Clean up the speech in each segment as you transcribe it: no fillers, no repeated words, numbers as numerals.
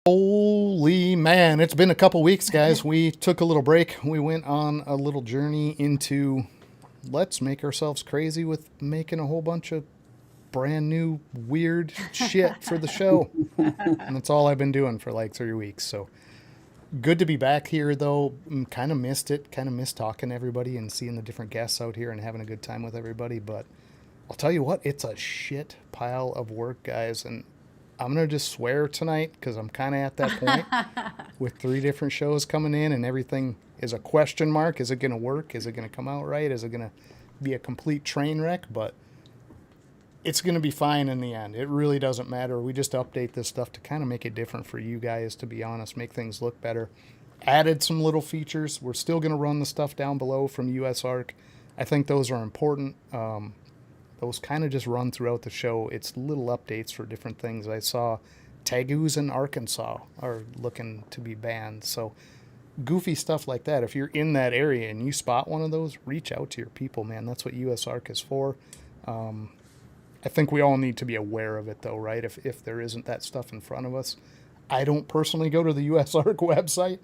Holy man, it's been a couple weeks, guys. We took a little break. We went on a little journey into let's make ourselves crazy with making a whole bunch of brand new weird shit for the show. And that's all I've been doing for like 3 weeks. So good to be back here, though. Kind of missed it. Kind of missed talking to everybody and seeing the different guests out here and having a good time with everybody. But I'll tell you what, it's a shit pile of work, guys. And I'm going to just swear tonight because I'm kind of at that point with 3 different shows coming in and everything is a question mark. Is it going to work? Is it going to come out right? Is it going to be a complete train wreck? But it's going to be fine in the end. It really doesn't matter. We just update this stuff to kind of make it different for you guys, to be honest, make things look better. Added some little features. We're still going to run the stuff down below from USARK. I think those are important. Those kind of just run throughout the show. It's little updates for different things. I saw Tagoos in Arkansas are looking to be banned. So goofy stuff like that. If you're in that area and you spot one of those, reach out to your people, man. That's what USARK is for. I think we all need to be aware of it, though, right? If there isn't that stuff in front of us. I don't personally go to the USARK website,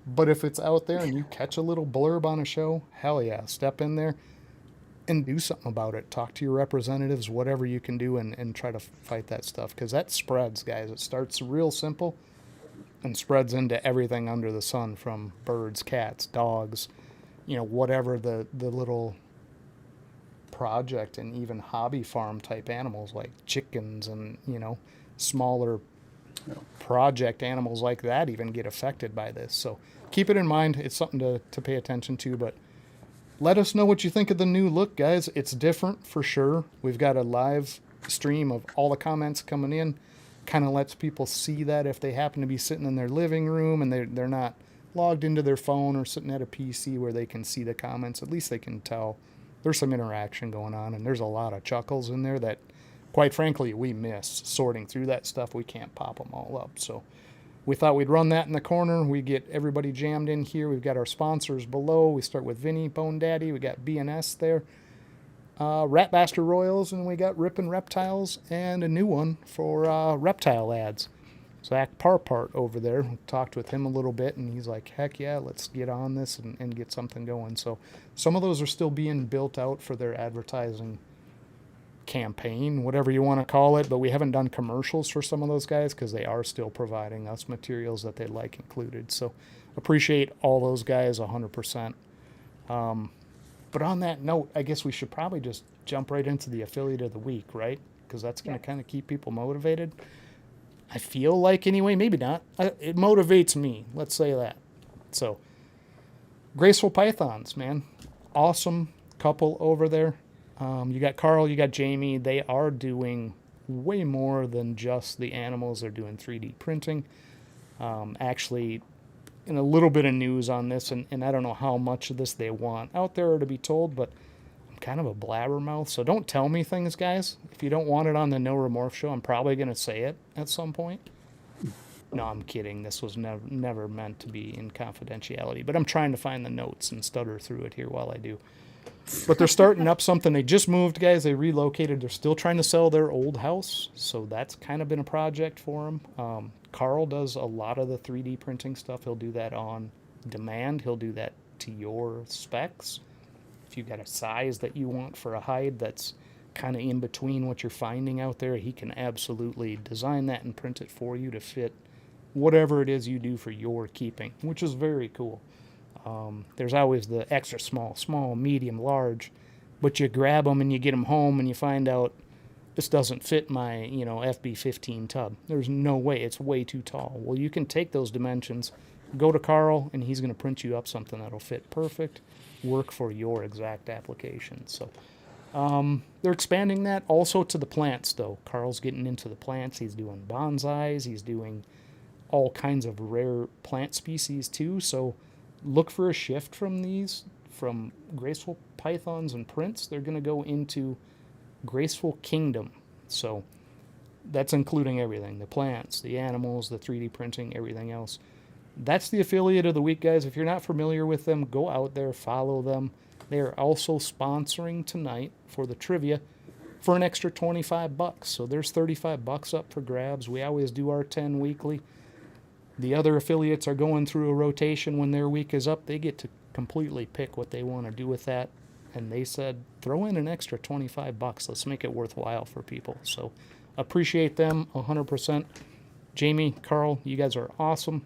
but if it's out there and you catch a little blurb on a show, hell yeah, step in there and do something about it. Talk to your representatives, whatever you can do, and try to fight that stuff. Because that spreads, guys. It starts real simple and spreads into everything under the sun, from birds, cats, dogs, whatever the little project and even hobby farm type animals like chickens and, smaller project animals like that even get affected by this. So keep it in mind. It's something to pay attention to, but let us know what you think of the new look, guys. It's different for sure. We've got a live stream of all the comments coming in. Kind of lets people see that if they happen to be sitting in their living room and they're not logged into their phone or sitting at a PC where they can see the comments. At least they can tell there's some interaction going on, and there's a lot of chuckles in there that, quite frankly, we miss sorting through that stuff. We can't pop them all up. So we thought we'd run that in the corner. We get everybody jammed in here. We've got our sponsors below. We start with Vinnie, Bone Daddy. We got B&S there. Ratbastard Royals, and we got Rippin' Reptiles, and a new one for reptile ads. Zach Parpart over there. We talked with him a little bit, and he's like, heck yeah, let's get on this and get something going. So some of those are still being built out for their advertising campaign, whatever you want to call it, but we haven't done commercials for some of those guys because they are still providing us materials that they like included. So appreciate all those guys 100%. But on that note, I guess we should probably just jump right into the affiliate of the week, right? Because that's going to kind of keep people motivated. I feel like, anyway, maybe not. It motivates me, let's say that. So Graceful Pythons, man. Awesome couple over there. You got Carl, you got Jamie. They are doing way more than just the animals. They're doing 3D printing. Actually, in a little bit of news on this, and I don't know how much of this they want out there to be told, but I'm kind of a blabbermouth, so don't tell me things, guys. If you don't want it on the No Remorph show, I'm probably going to say it at some point. No, I'm kidding. This was never meant to be in confidentiality, but I'm trying to find the notes and stutter through it here while I do. But they're starting up something. They just moved, guys. They relocated. They're still trying to sell their old house, so that's kind of been a project for them. Carl does a lot of the 3D printing stuff. He'll do that on demand. He'll do that to your specs. If you've got a size that you want for a hide that's kind of in between what you're finding out there, he can absolutely design that and print it for you to fit whatever it is you do for your keeping, which is very cool. There's always the extra small, medium, large, but you grab them and you get them home and you find out this doesn't fit my, FB15 tub. There's no way. It's way too tall. Well, you can take those dimensions, go to Carl, and he's going to print you up something that'll fit perfect, work for your exact application. So they're expanding that also to the plants, though. Carl's getting into the plants. He's doing bonsais. He's doing all kinds of rare plant species, too. So look for a shift from these, from Graceful Pythons and prints. They're going to go into Graceful Kingdom. So that's including everything, the plants, the animals, the 3D printing, everything else. That's the affiliate of the week, guys. If you're not familiar with them, go out there, follow them. They are also sponsoring tonight for the trivia for an extra $25. So there's $35 up for grabs. We always do our 10 weekly. the other affiliates are going through a rotation when their week is up. They get to completely pick what they want to do with that. And they said, throw in an extra $25. Let's make it worthwhile for people. So appreciate them 100%. Jamie, Carl, you guys are awesome.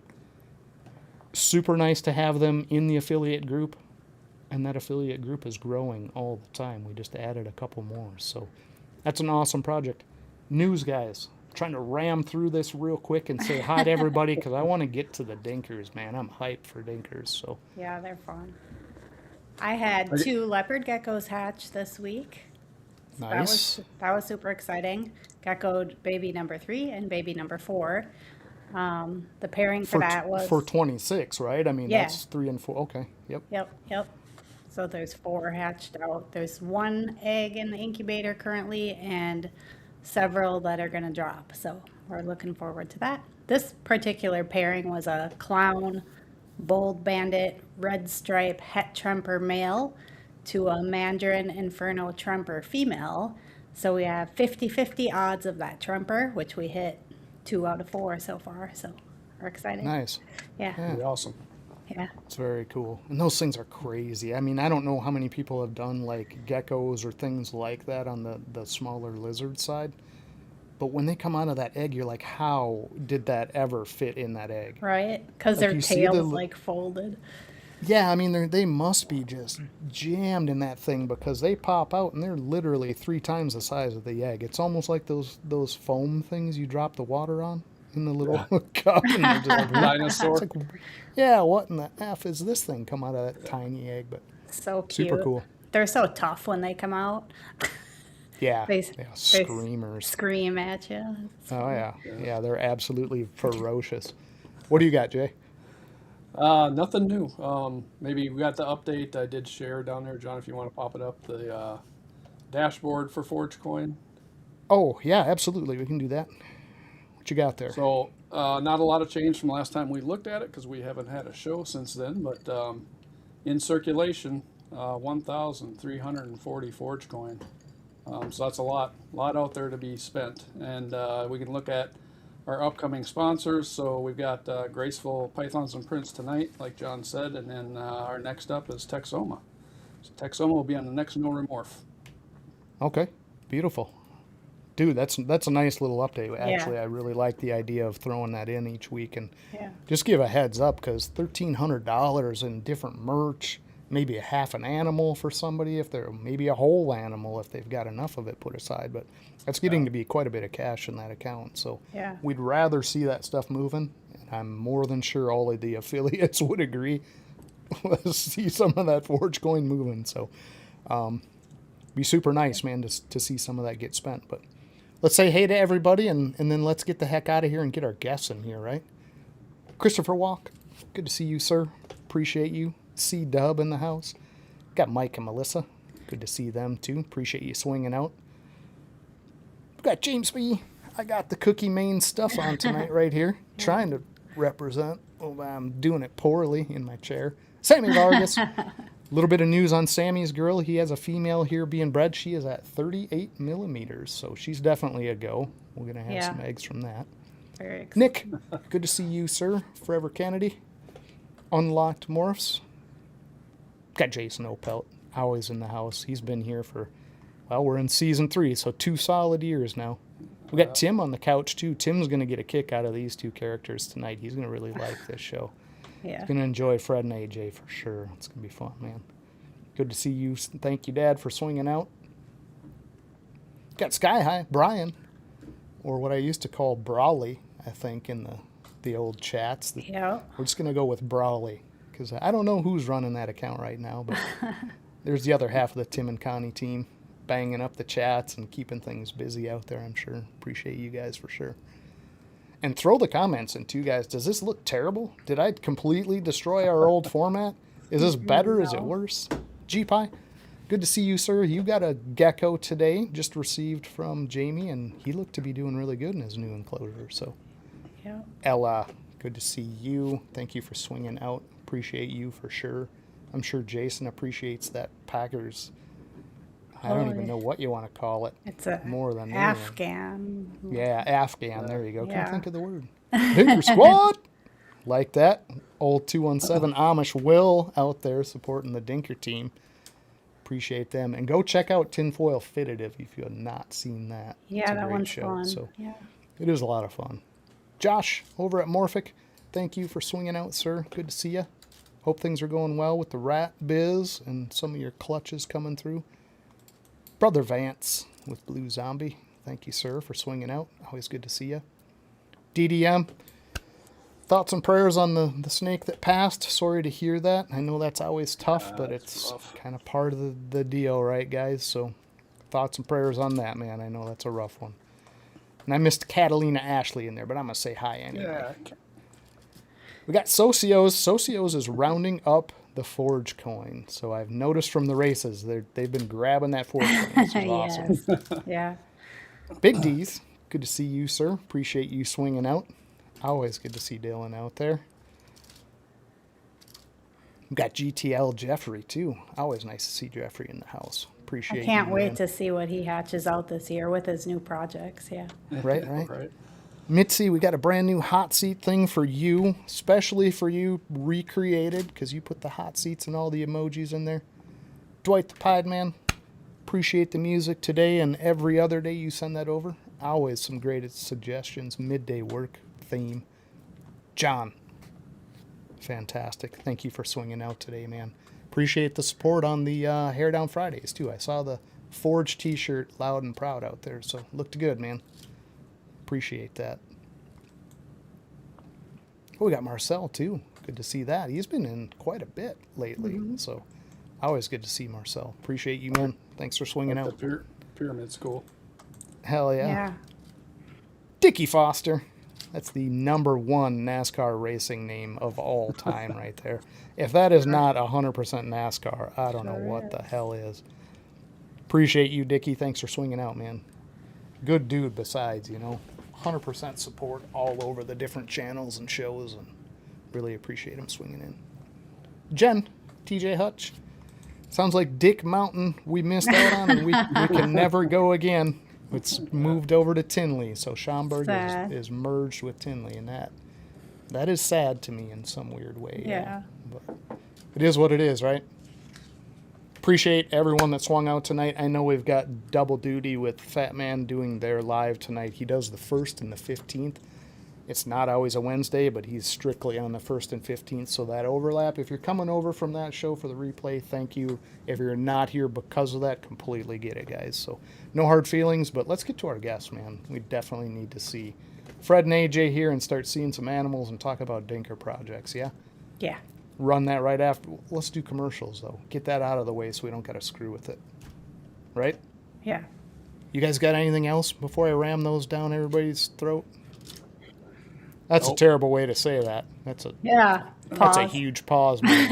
Super nice to have them in the affiliate group. And that affiliate group is growing all the time. We just added a couple more. So that's an awesome project. News, guys. I'm trying to ram through this real quick and say hi to everybody because I want to get to the Dinkers, man. I'm hyped for Dinkers. So Yeah, they're fun. I had 2 leopard geckos hatch this week. So nice. That was super exciting. Gecko baby number 3 and baby number 4. The pairing for that was for 26, right? I mean, Yeah. that's 3 and 4. Okay. Yep. Yep. So there's 4 hatched out. There's 1 egg in the incubator currently and several that are going to drop. So we're looking forward to that. This particular pairing was a clown, bold bandit, red stripe, het tremper male to a mandarin inferno tremper female. So we have 50-50 odds of that tremper, which we hit 2 out of 4 so far. So we're excited. Nice. Yeah. Pretty awesome. Yeah. It's very cool. And those things are crazy. I mean, I don't know how many people have done like geckos or things like that on the smaller lizard side. But when they come out of that egg, you're like, how did that ever fit in that egg? Right? Because Like, their you see tail's like folded. Yeah, I mean, they must be just jammed in that thing because they pop out and they're literally 3 times the size of the egg. It's almost like those foam things you drop the water on in the little cup. And they're just like, Dinosaur. it's like, yeah, what in the F is this thing come out of that tiny egg? But So cute. super cool. They're so tough when they come out. Yeah, They, yeah, they screamers. scream at you. Oh, yeah. Yeah, they're absolutely ferocious. What do you got, Jay? Nothing new. Maybe we got the update I did share down there, John, if you want to pop it up, the dashboard for ForgeCoin. Oh, yeah, absolutely. We can do that. What you got there? So not a lot of change from last time we looked at it because we haven't had a show since then, but in circulation, 1,340 ForgeCoin. So that's a lot out there to be spent. And we can look at our upcoming sponsors. So we've got Graceful Pythons and Prints tonight, like John said, and then our next up is Texoma. So Texoma will be on the next No Remorph. Okay, beautiful. Dude, that's a nice little update. Actually, I really like the idea of throwing that in each week and just give a heads up because $1,300 in different merch, maybe a half an animal for somebody if they're maybe a whole animal if they've got enough of it put aside. But that's getting to be quite a bit of cash in that account. So we'd rather see that stuff moving. And I'm more than sure all of the affiliates would agree. Let's see some of that ForgeCoin moving. So be super nice, man, to see some of that get spent. But let's say hey to everybody, and then let's get the heck out of here and get our guests in here, right? Christopher Walk, good to see you, sir. Appreciate you. C-Dub in the house. Got Mike and Melissa. Good to see them, too. Appreciate you swinging out. Got James B. I got the Cookie Main stuff on tonight right here. Trying to represent. Well, I'm doing it poorly in my chair. Sammy Vargas. A little bit of news on Sammy's girl. He has a female here being bred. She is at 38 millimeters, so she's definitely a go. We're going to have some eggs from that. Very exciting. Nick, good to see you, sir. Forever Kennedy. Unlocked Morphs. Got Jason Opelt, always in the house. He's been here for, well, we're in season 3, so 2 solid years now. We got Tim on the couch, too. Tim's going to get a kick out of these 2 characters tonight. He's going to really like this show. He's going to enjoy Fred and AJ for sure. It's going to be fun, man. Good to see you. Thank you, Dad, for swinging out. Got Sky High, Brian, or what I used to call Brawley, I think, in the old chats. We're just going to go with Brawley. Because I don't know who's running that account right now, but there's the other half of the Tim and Connie team banging up the chats and keeping things busy out there, I'm sure. Appreciate you guys for sure. And throw the comments in too, guys. Does this look terrible? Did I completely destroy our old format? Is this better? No. Is it worse? G-Pie, good to see you, sir. You got a gecko today, just received from Jamie, and he looked to be doing really good in his new enclosure. So, Ella, good to see you. Thank you for swinging out. Appreciate you for sure. I'm sure Jason appreciates that Packers. I don't even know what you want to call it. It's a more than Afghan. Yeah, Afghan. There you go. Can't think of the word. Dinker squad. Like that. Old 217 Amish Will out there supporting the Dinker team. Appreciate them. And go check out Tinfoil Fitted if you have not seen that. Yeah, It's a that great one's show. fun. So Yeah. it is a lot of fun. Josh, over at Morphic, thank you for swinging out, sir. Good to see you. Hope things are going well with the rat biz and some of your clutches coming through. Brother Vance with Blue Zombie, thank you, sir, for swinging out. Always good to see you. DDM, thoughts and prayers on the snake that passed. Sorry to hear that. I know that's always tough, but it's kind of part of the deal, right, guys? So thoughts and prayers on that, man. I know that's a rough one. And I missed Catalina Ashley in there, but I'm going to say hi anyway. Yeah. We got Socios. Socios is rounding up the Forge coin. So I've noticed from the races, they've been grabbing that Forge coin. This is awesome. Yes. Yeah. Big D's, good to see you, sir. Appreciate you swinging out. Always good to see Dylan out there. We got GTL Jeffrey, too. Always nice to see Jeffrey in the house. Appreciate I can't you, wait man. to see what he hatches out this year with his new projects. Yeah. Right. Mitzi, we got a brand new hot seat thing for you, especially for you, recreated, because you put the hot seats and all the emojis in there. Dwight the Pied Man, appreciate the music today and every other day you send that over. Always some great suggestions, midday work theme. John, fantastic. Thank you for swinging out today, man. Appreciate the support on the Hair Down Fridays, too. I saw the Forge t-shirt loud and proud out there, so looked good, man. Appreciate that. Oh, we got Marcel too. Good to see that. He's been in quite a bit lately, so always good to see Marcel. Appreciate you, man. Thanks for swinging out. The pyramid school. Hell yeah. Yeah. Dickie Foster. That's the #1 NASCAR racing name of all time right there. If that is not 100% NASCAR, I don't know what the hell is. Appreciate you, Dickie. Thanks for swinging out, man. Good dude besides, 100% support all over the different channels and shows, and really appreciate him swinging in. Jen, TJ Hutch. Sounds like Dick Mountain we missed out on, and we can never go again. It's moved over to Tinley, so Schaumburg is merged with Tinley, and that is sad to me in some weird way. Yeah. But it is what it is, right? Appreciate everyone that swung out tonight. I know we've got double duty with Fat Man doing their live tonight. He does the 1st and the 15th. It's not always a Wednesday, but he's strictly on the 1st and 15th, so that overlap. If you're coming over from that show for the replay, thank you. If you're not here because of that, completely get it, guys. So no hard feelings, but let's get to our guests, man. We definitely need to see Fred and AJ here and start seeing some animals and talk about Dinker projects, yeah? Yeah. Run that right after. Let's do commercials, though. Get that out of the way so we don't got to screw with it. Right? Yeah. You guys got anything else before I ram those down everybody's throat? That's a terrible way to say that. That's a huge pause. We're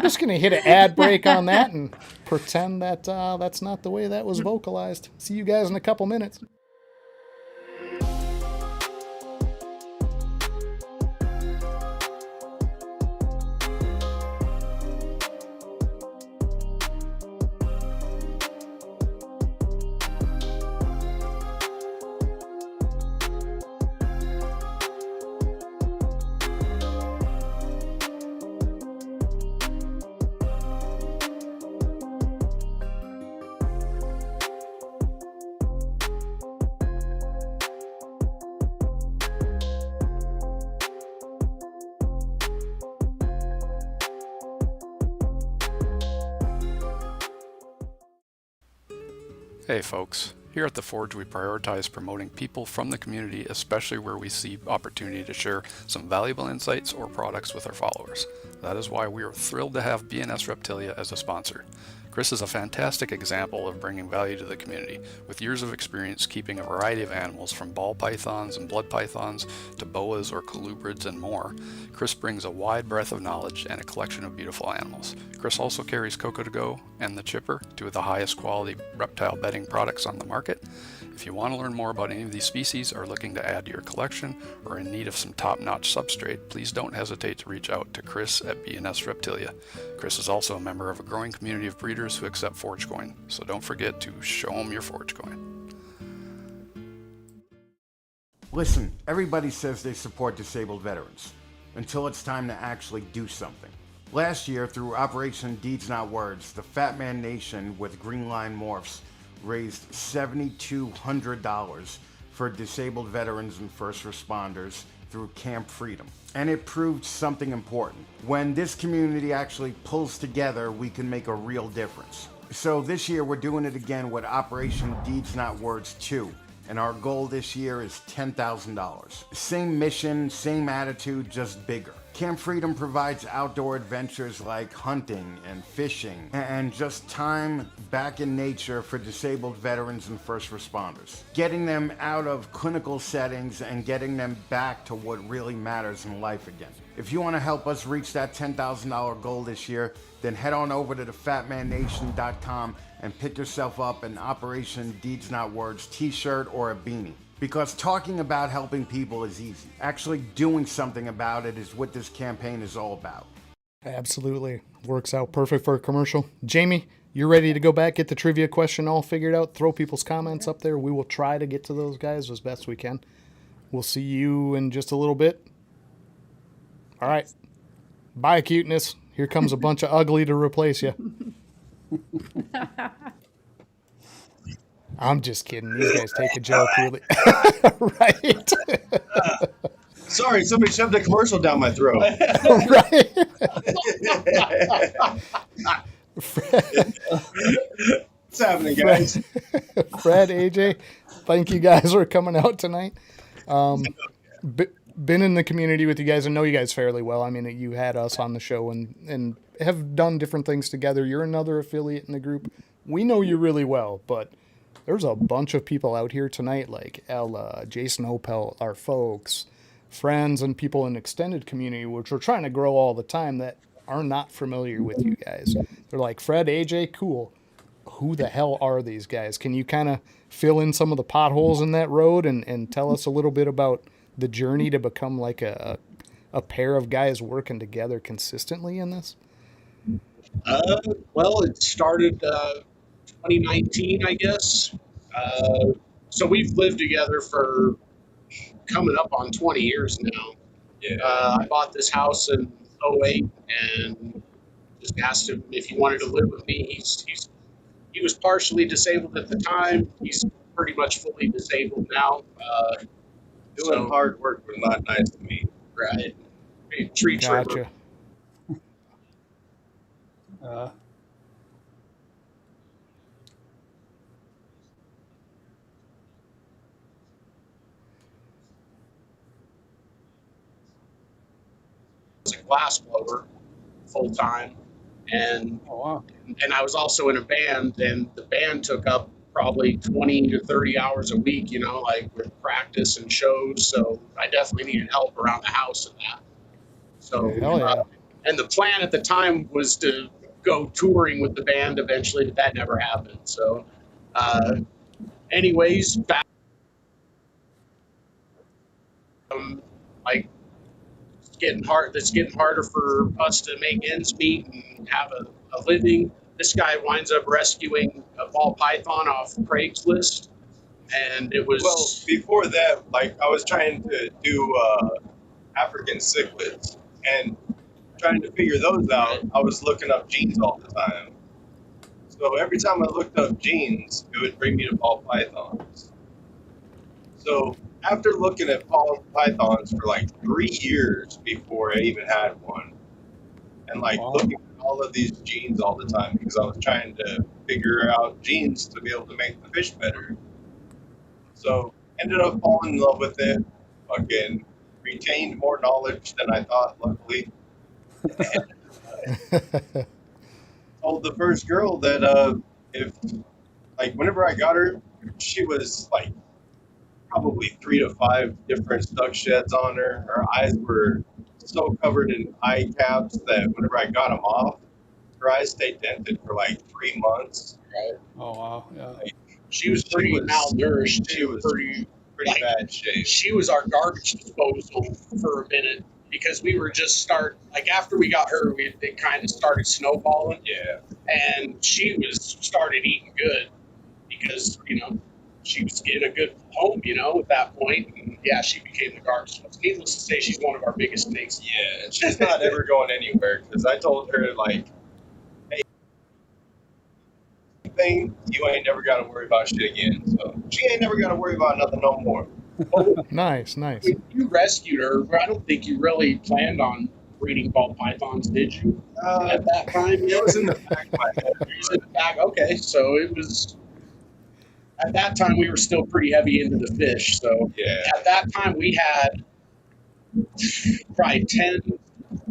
just going to hit an ad break on that and pretend that that's not the way that was vocalized. See you guys in a couple minutes. Hey folks, here at The Forge we prioritize promoting people from the community, especially where we see opportunity to share some valuable insights or products with our followers. That is why we are thrilled to have BNS Reptilia as a sponsor. Chris is a fantastic example of bringing value to the community, with years of experience keeping a variety of animals from ball pythons and blood pythons to boas or colubrids and more. Chris brings a wide breadth of knowledge and a collection of beautiful animals. Chris also carries Coco2go and The Chipper, two of the highest quality reptile bedding products on the market. If you want to learn more about any of these species, are looking to add to your collection, or in need of some top-notch substrate, please don't hesitate to reach out to Chris at BNS Reptilia. Chris is also a member of a growing community of breeders who accept Forge coin, so don't forget to show them your Forge coin. Listen, everybody says they support disabled veterans, until it's time to actually do something. Last year, through Operation Deeds Not Words, the Fat Man Nation with Green Line Morphs raised $7,200 for disabled veterans and first responders through Camp Freedom. And it proved something important. When this community actually pulls together, we can make a real difference. So this year, we're doing it again with Operation Deeds Not Words 2. And our goal this year is $10,000. Same mission, same attitude, just bigger. Camp Freedom provides outdoor adventures like hunting and fishing and just time back in nature for disabled veterans and first responders. Getting them out of clinical settings and getting them back to what really matters in life again. If you want to help us reach that $10,000 goal this year, then head on over to thefatmannation.com and pick yourself up an Operation Deeds Not Words t-shirt or a beanie. Because talking about helping people is easy. Actually doing something about it is what this campaign is all about. Absolutely. Works out perfect for a commercial. Jamie, you're ready to go back, get the trivia question all figured out, throw people's comments up there. We will try to get to those guys as best we can. We'll see you in just a little bit. All right. Bye, cuteness. Here comes a bunch of ugly to replace you. I'm just kidding. These guys take a joke really. Right. Sorry, somebody shoved a commercial down my throat. Right. What's happening, guys? Fred, AJ, thank you guys for coming out tonight. Been in the community with you guys and know you guys fairly well. I mean, you had us on the show and have done different things together. You're another affiliate in the group. We know you really well, but there's a bunch of people out here tonight, like Ella, Jason Opel, our folks, friends, and people in extended community, which we're trying to grow all the time, that are not familiar with you guys. They're like, Fred, AJ, cool. Who the hell are these guys? Can you kind of fill in some of the potholes in that road and tell us a little bit about the journey to become like a pair of guys working together consistently in this? Well, it started 2019, I guess. So we've lived together for coming up on 20 years now. Yeah. I bought this house in '08 and just asked him if he wanted to live with me. He was partially disabled at the time. He's pretty much fully disabled now. Doing hard work was not nice to me. Right. A tree trimmer. Gotcha. Was a glass blower full time, and Oh, wow. I was also in a band, and the band took up probably 20 to 30 hours a week, like with practice and shows. So I definitely needed help around the house and that. So, Hell yeah. And the plan at the time was to go touring with the band eventually, but that never happened. So, anyways, back, like, it's getting harder for us to make ends meet and have a living. This guy winds up rescuing a ball python off Craigslist, and it was... Well, before that, like, I was trying to do African cichlids, and trying to figure those out, I was looking up genes all the time. So every time I looked up genes, it would bring me to ball pythons. So after looking at ball pythons for like 3 years before I even had one, and like looking at all of these genes all the time because I was trying to figure out genes to be able to make the fish better. So ended up falling in love with it, fucking retained more knowledge than I thought, luckily. Told the first girl that if, like, whenever I got her, she was like probably 3 to 5 different stuck sheds on her. Her eyes were so covered in eye caps that whenever I got them off, her eyes stayed dented for like 3 months. Right. Oh, wow. Yeah. Like, She was pretty malnourished. She was pretty like, bad shape. She was our garbage disposal for a minute because we were just after we got her, it kind of started snowballing. Yeah. And she started eating good because, she was getting a good home, at that point. And yeah, she became the garbage. Needless to say, she's one of our biggest snakes. Yeah, and she's not ever going anywhere because I told her, like, hey, thing, you ain't never got to worry about shit again. So she ain't never got to worry about nothing no more. Nice. When you rescued her, I don't think you really planned on breeding ball pythons, did you? At that time? It was in the back of my head. It was in the back. Okay, so it was. At that time, we were still pretty heavy into the fish. So Yeah. at that time, we had probably 10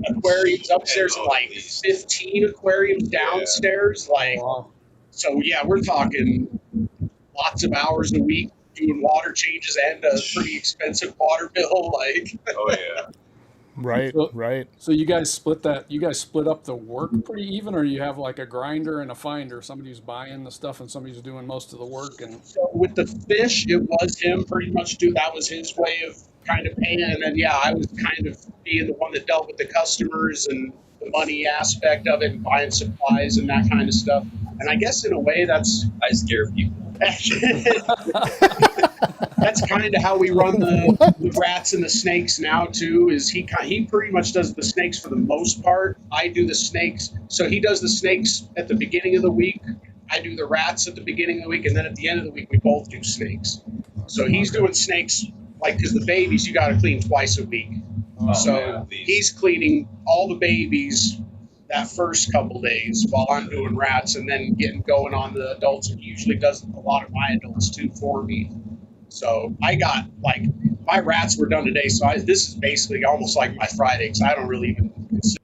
aquariums upstairs and like 15 aquariums downstairs. Like, Wow. so yeah, we're talking lots of hours a week doing water changes and a pretty expensive water bill. Like, Oh, yeah. Right. So- Right. So you guys split that? You guys split up the work pretty even, or you have like a grinder and a finder? Somebody's buying the stuff and somebody's doing most of the work. And so with the fish, it was him pretty much that was his way of kind of paying. And then, yeah, I was kind of being the one that dealt with the customers and the money aspect of it and buying supplies and that kind of stuff. And I guess in a way that's I scare people. that's kind of how we run the rats and the snakes now too. Is he pretty much does the snakes for the most part. I do the snakes, so he does the snakes at the beginning of the week. I do the rats at the beginning of the week, and then at the end of the week we both do snakes. So he's doing snakes like because the babies you got to clean twice a week. So man, these- he's cleaning all the babies that first couple days while I'm doing rats, and then getting going on the adults. And he usually does a lot of my adults too for me. So I got like my rats were done today. So this is basically almost like my Friday because I don't really even consider.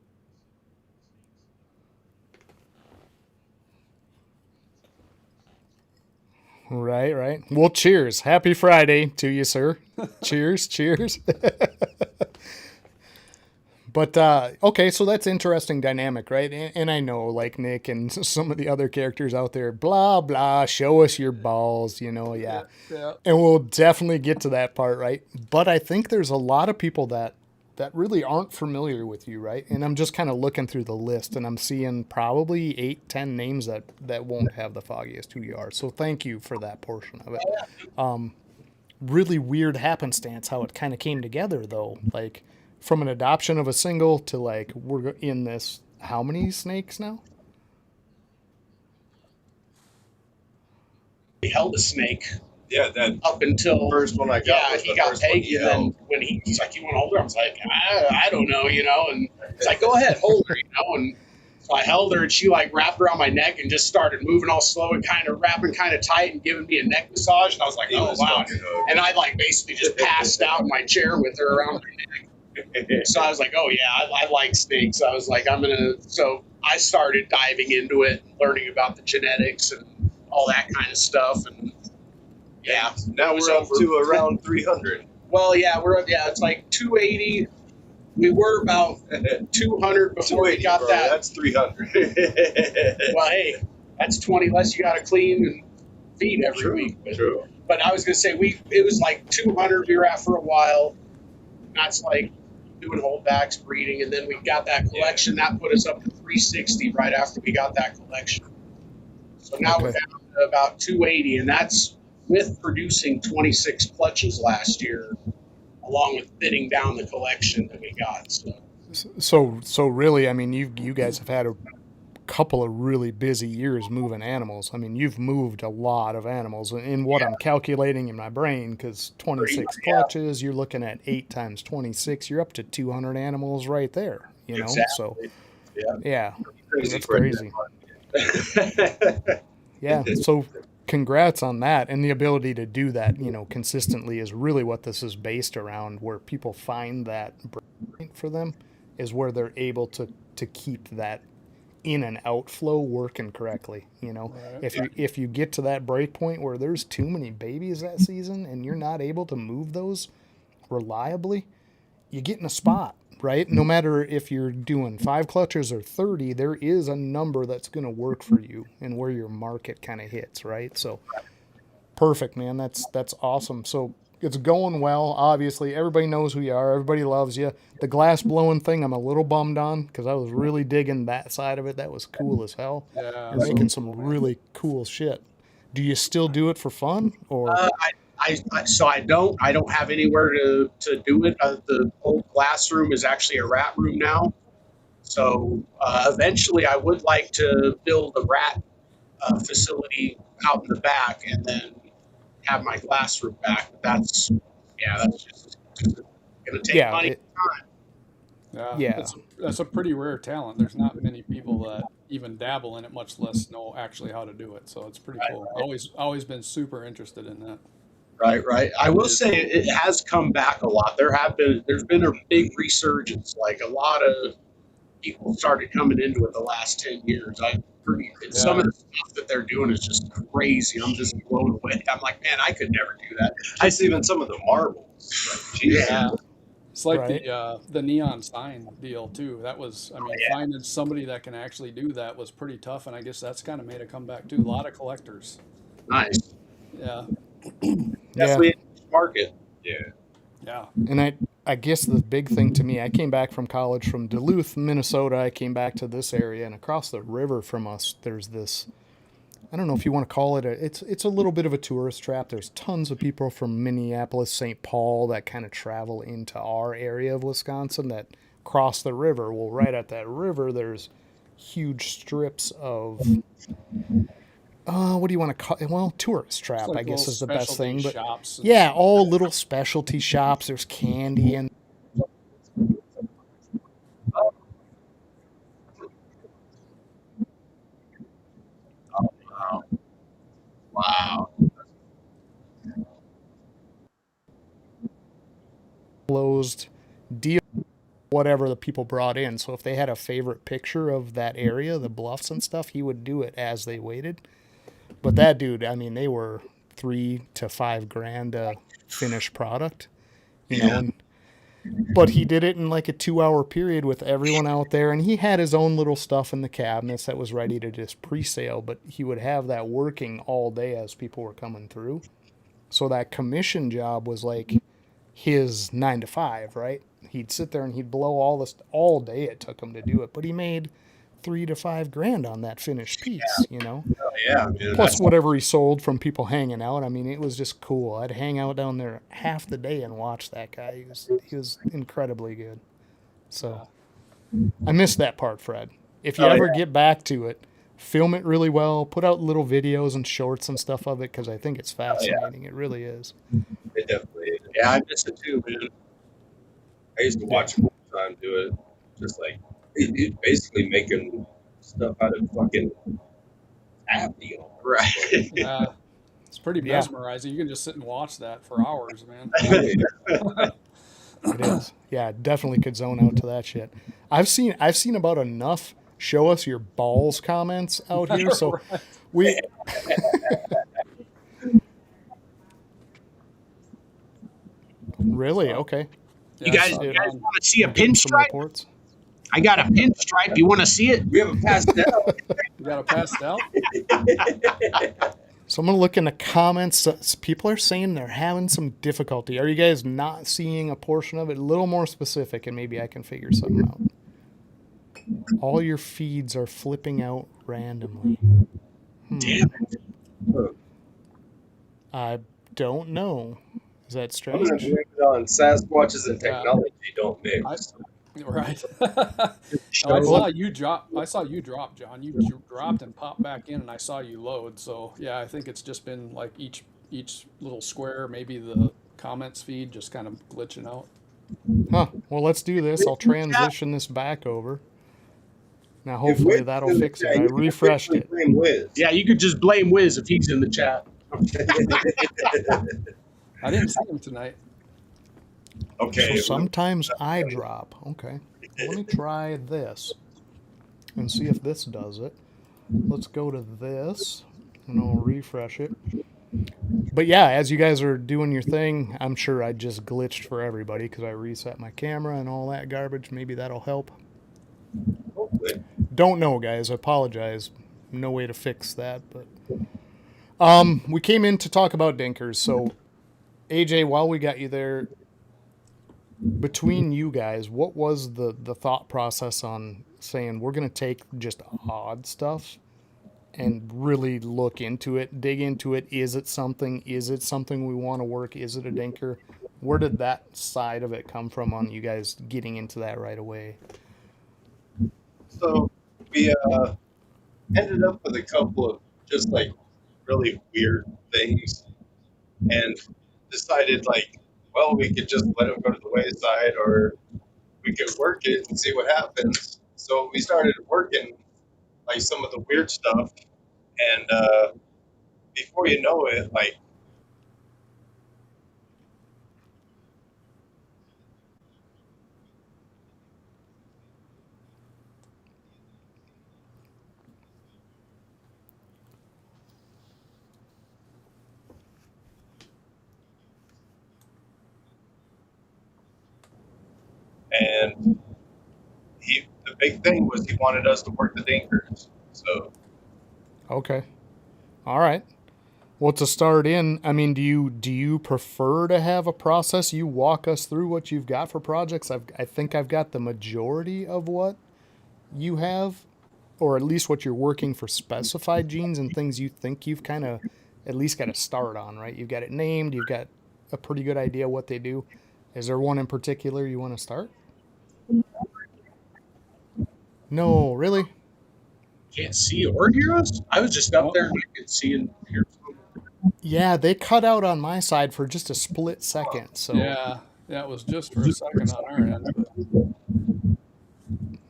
Right. Well, cheers. Happy Friday to you, sir. Cheers. But, okay, so that's interesting dynamic, right? And I know, like Nick and some of the other characters out there, blah, blah, show us your balls, yeah. And we'll definitely get to that part, right? But I think there's a lot of people that really aren't familiar with you, right? And I'm just kind of looking through the list, and I'm seeing probably 8-10 names that won't have the foggiest who you are. So thank you for that portion of it. Really weird happenstance how it kind of came together, though. Like, from an adoption of a single to, like, we're in this, how many snakes now? He held a snake Yeah, that up until first one I got. yeah, was he the got first one Peggy. he And then held. when he's like, "You want to hold her?" I was like, I don't know, And he's like, "Go ahead, hold her," And so I held her, and she like wrapped around my neck and just started moving all slow and kind of wrapping kind of tight and giving me a neck massage. And I was like, He "Oh was wow!" fucking hooked. And I like basically just passed out in my chair with her around my neck. So I was like, "Oh yeah, I like snakes." I was like, So I started diving into it, learning about the genetics and all that kind of stuff, and yeah. Now it was we're up over. to around 300. Well, yeah, it's like 280. We were about 200 before we 280, got bro, that. That's 300. Well, hey, that's 20 less you got to clean and feed every week. True. But I was gonna say it was like 200 we were at for a while. That's like doing holdbacks, breeding, and then we got that collection. That put us up to 360 right after we got that collection. So now we're Okay. down to about 280, and that's with producing 26 clutches last year, along with thinning down the collection that we got. So really, I mean, you guys have had a couple of really busy years moving animals. I mean, you've moved a lot of animals in what I'm calculating in my brain, because 26 Yeah. clutches, you're looking at 8 times 26, you're up to 200 animals right there, So, Exactly. yeah, Crazy that's for crazy. Yeah, so congrats on that. And the ability to do that, consistently is really what this is based around, where people find that point for them is where they're able to keep that in and outflow working correctly. If you get to that break point where there's too many babies that season and you're not able to move those reliably, you get in a spot, right? No matter if you're doing 5 clutches or 30, there is a number that's going to work for you and where your market kind of hits, right? So perfect, man. That's awesome. So it's going well. Obviously, everybody knows who you are. Everybody loves you. The glass blowing thing, I'm a little bummed on because I was really digging that side of it. That was cool as hell. Yeah, You're making some really cool shit. Do you still do it for fun, or? So I don't have anywhere to do it. The old classroom is actually a rat room now. So eventually, I would like to build a rat facility out in the back, and then have my classroom back. But that's just gonna take Yeah, money and time. Yeah, yeah, that's a pretty rare talent. There's not many people that even dabble in it, much less know actually how to do it. So it's pretty Right, cool. right. Always been super interested in that. Right. I will say it has come back a lot. There's been a big resurgence. Like a lot of people started coming into it the last 10 years. Some Yeah. of the stuff that they're doing is just crazy. I'm just blown away. I'm like, man, I could never do that. Just even some of the marbles. Like, geez. Yeah. It's like Right. the neon sign deal too. That was, I mean, Yeah. finding somebody that can actually do that was pretty tough, and I guess that's kind of made a comeback too. A lot of collectors. Nice. Yeah, yeah. Definitely a niche market. Yeah. yeah. And I guess the big thing to me, I came back from college from Duluth, Minnesota. I came back to this area, and across the river from us, there's this. I don't know if you want to call it it's a little bit of a tourist trap. There's tons of people from Minneapolis, St. Paul that kind of travel into our area of Wisconsin that cross the river. Well, right at that river, there's huge strips of what do you want to call it? Well, tourist It's trap, like I guess, little is the best specialty thing. But shops and yeah, stuff. all little specialty shops. There's candy and Wow. Wow. closed deal, whatever the people brought in. So if they had a favorite picture of that area, the bluffs and stuff, he would do it as they waited. But that dude, I mean, they were $3,000 to $5,000 finished product, you know, and but he did it in like a 2 hour period with everyone out there, and he had his own little stuff in the cabinets that was ready to just pre-sale, but he would have that working all day as people were coming through. So that commission job was like his 9 to 5, right? He'd sit there and he'd blow all this all day. It took him to do it, but he made $3,000 to $5,000 on that finished piece, you know. Oh, yeah, man. Plus whatever he sold from people hanging out. I mean, it was just cool. I'd hang out down there half the day and watch that guy. He was incredibly good. So I missed that part, Fred. If you ever get back to it, film it really well. Put out little videos and shorts and stuff of it because I think it's fascinating. It really is. It definitely is. Yeah, I miss it too, man. I used to watch him all the time do it. Just like, he's basically making stuff out of fucking tap deal. Right. It's pretty Yeah. mesmerizing. You can just sit and watch that for hours, man. It is. Yeah, definitely could zone out to that shit. I've seen about enough show us your balls comments out here. So Right. we really okay. You Yeah, I guys, saw you it guys on- want to see a Some pinstripe? reports. I got a pinstripe. You want to see it? We haven't passed it out. You got to pass it out. So I'm gonna look in the comments. People are saying they're having some difficulty. Are you guys not seeing a portion of it? A little more specific, and maybe I can figure something out. All your feeds are flipping out randomly. Damn it. I don't know. Is that I'm gonna strange? blame it on Sasquatches and Yeah. technology don't mix. Right. I saw you drop. John. You dropped and popped back in, and I saw you load. So yeah, I think it's just been like each little square, maybe the comments feed just kind of glitching out. Huh. Well, let's do this. I'll transition this back over. Now, hopefully that'll fix it. I refreshed it. Yeah, you could just blame Wiz if he's in the chat. I didn't see him tonight. Okay. So sometimes I drop. Okay. Let me try this and see if this does it. Let's go to this and I'll refresh it. But yeah, as you guys are doing your thing, I'm sure I just glitched for everybody because I reset my camera and all that garbage. Maybe that'll help. Hopefully. Don't know, guys. I apologize. No way to fix that, but we came in to talk about Dinkers. So AJ, while we got you there, between you guys, what was the thought process on saying we're going to take just odd stuff and really look into it, dig into it. Is it something? Is it something we want to work? Is it a dinker? Where did that side of it come from on you guys getting into that right away? So we ended up with a couple of just like really weird things and decided like, well, we could just let them go to the wayside or we could work it and see what happens. So we started working like some of the weird stuff and before you know it, like and the big thing was he wanted us to work the Dinkers. So Okay. All right. Well, to start in, I mean, do you prefer to have a process? You walk us through what you've got for projects. I think I've got the majority of what you have, or at least what you're working for specified genes and things you think you've kind of at least got to start on, right? You've got it named. You've got a pretty good idea what they do. Is there one in particular you want to start? No, really? Can't see or hear us? I was just up there and I could see and hear something. Yeah, they cut out on my side for just a split second. So Yeah, that was just for a second on our end. But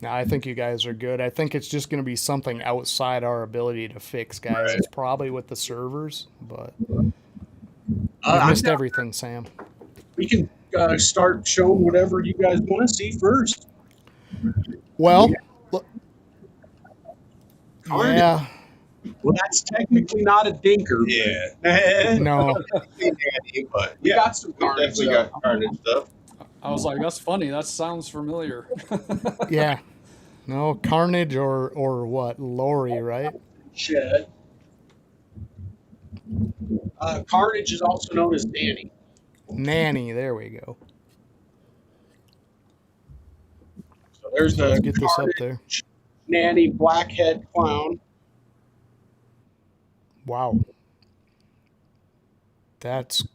now I think you guys are good. I think it's just going to be something outside our ability to fix, guys. Right. It's probably with the servers, but I'm you missed down. everything, Sam. We can start showing whatever you guys want to see first. Well, look, Carnage. yeah, Well, that's technically not a dinker. yeah. no, Nanny, but We yeah, got some we carnage definitely stuff. got carnage stuff. I was like, that's funny. That sounds familiar. yeah, no, Carnage or what? Lori, right? Shed. Carnage is also known as Danny. Nanny, there we go. So there's Let's the get this up there. Nanny Blackhead Clown. Wow. That's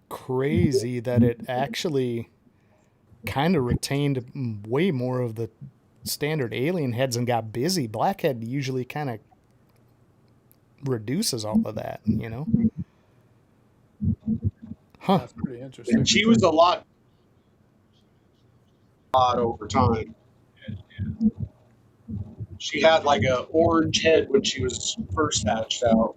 crazy that it actually kind of retained way more of the standard alien heads and got busy. Blackhead usually kind of reduces all of that, you know? Huh. That's pretty interesting. And she was a lot over time. She had like a orange head when she was first hatched out.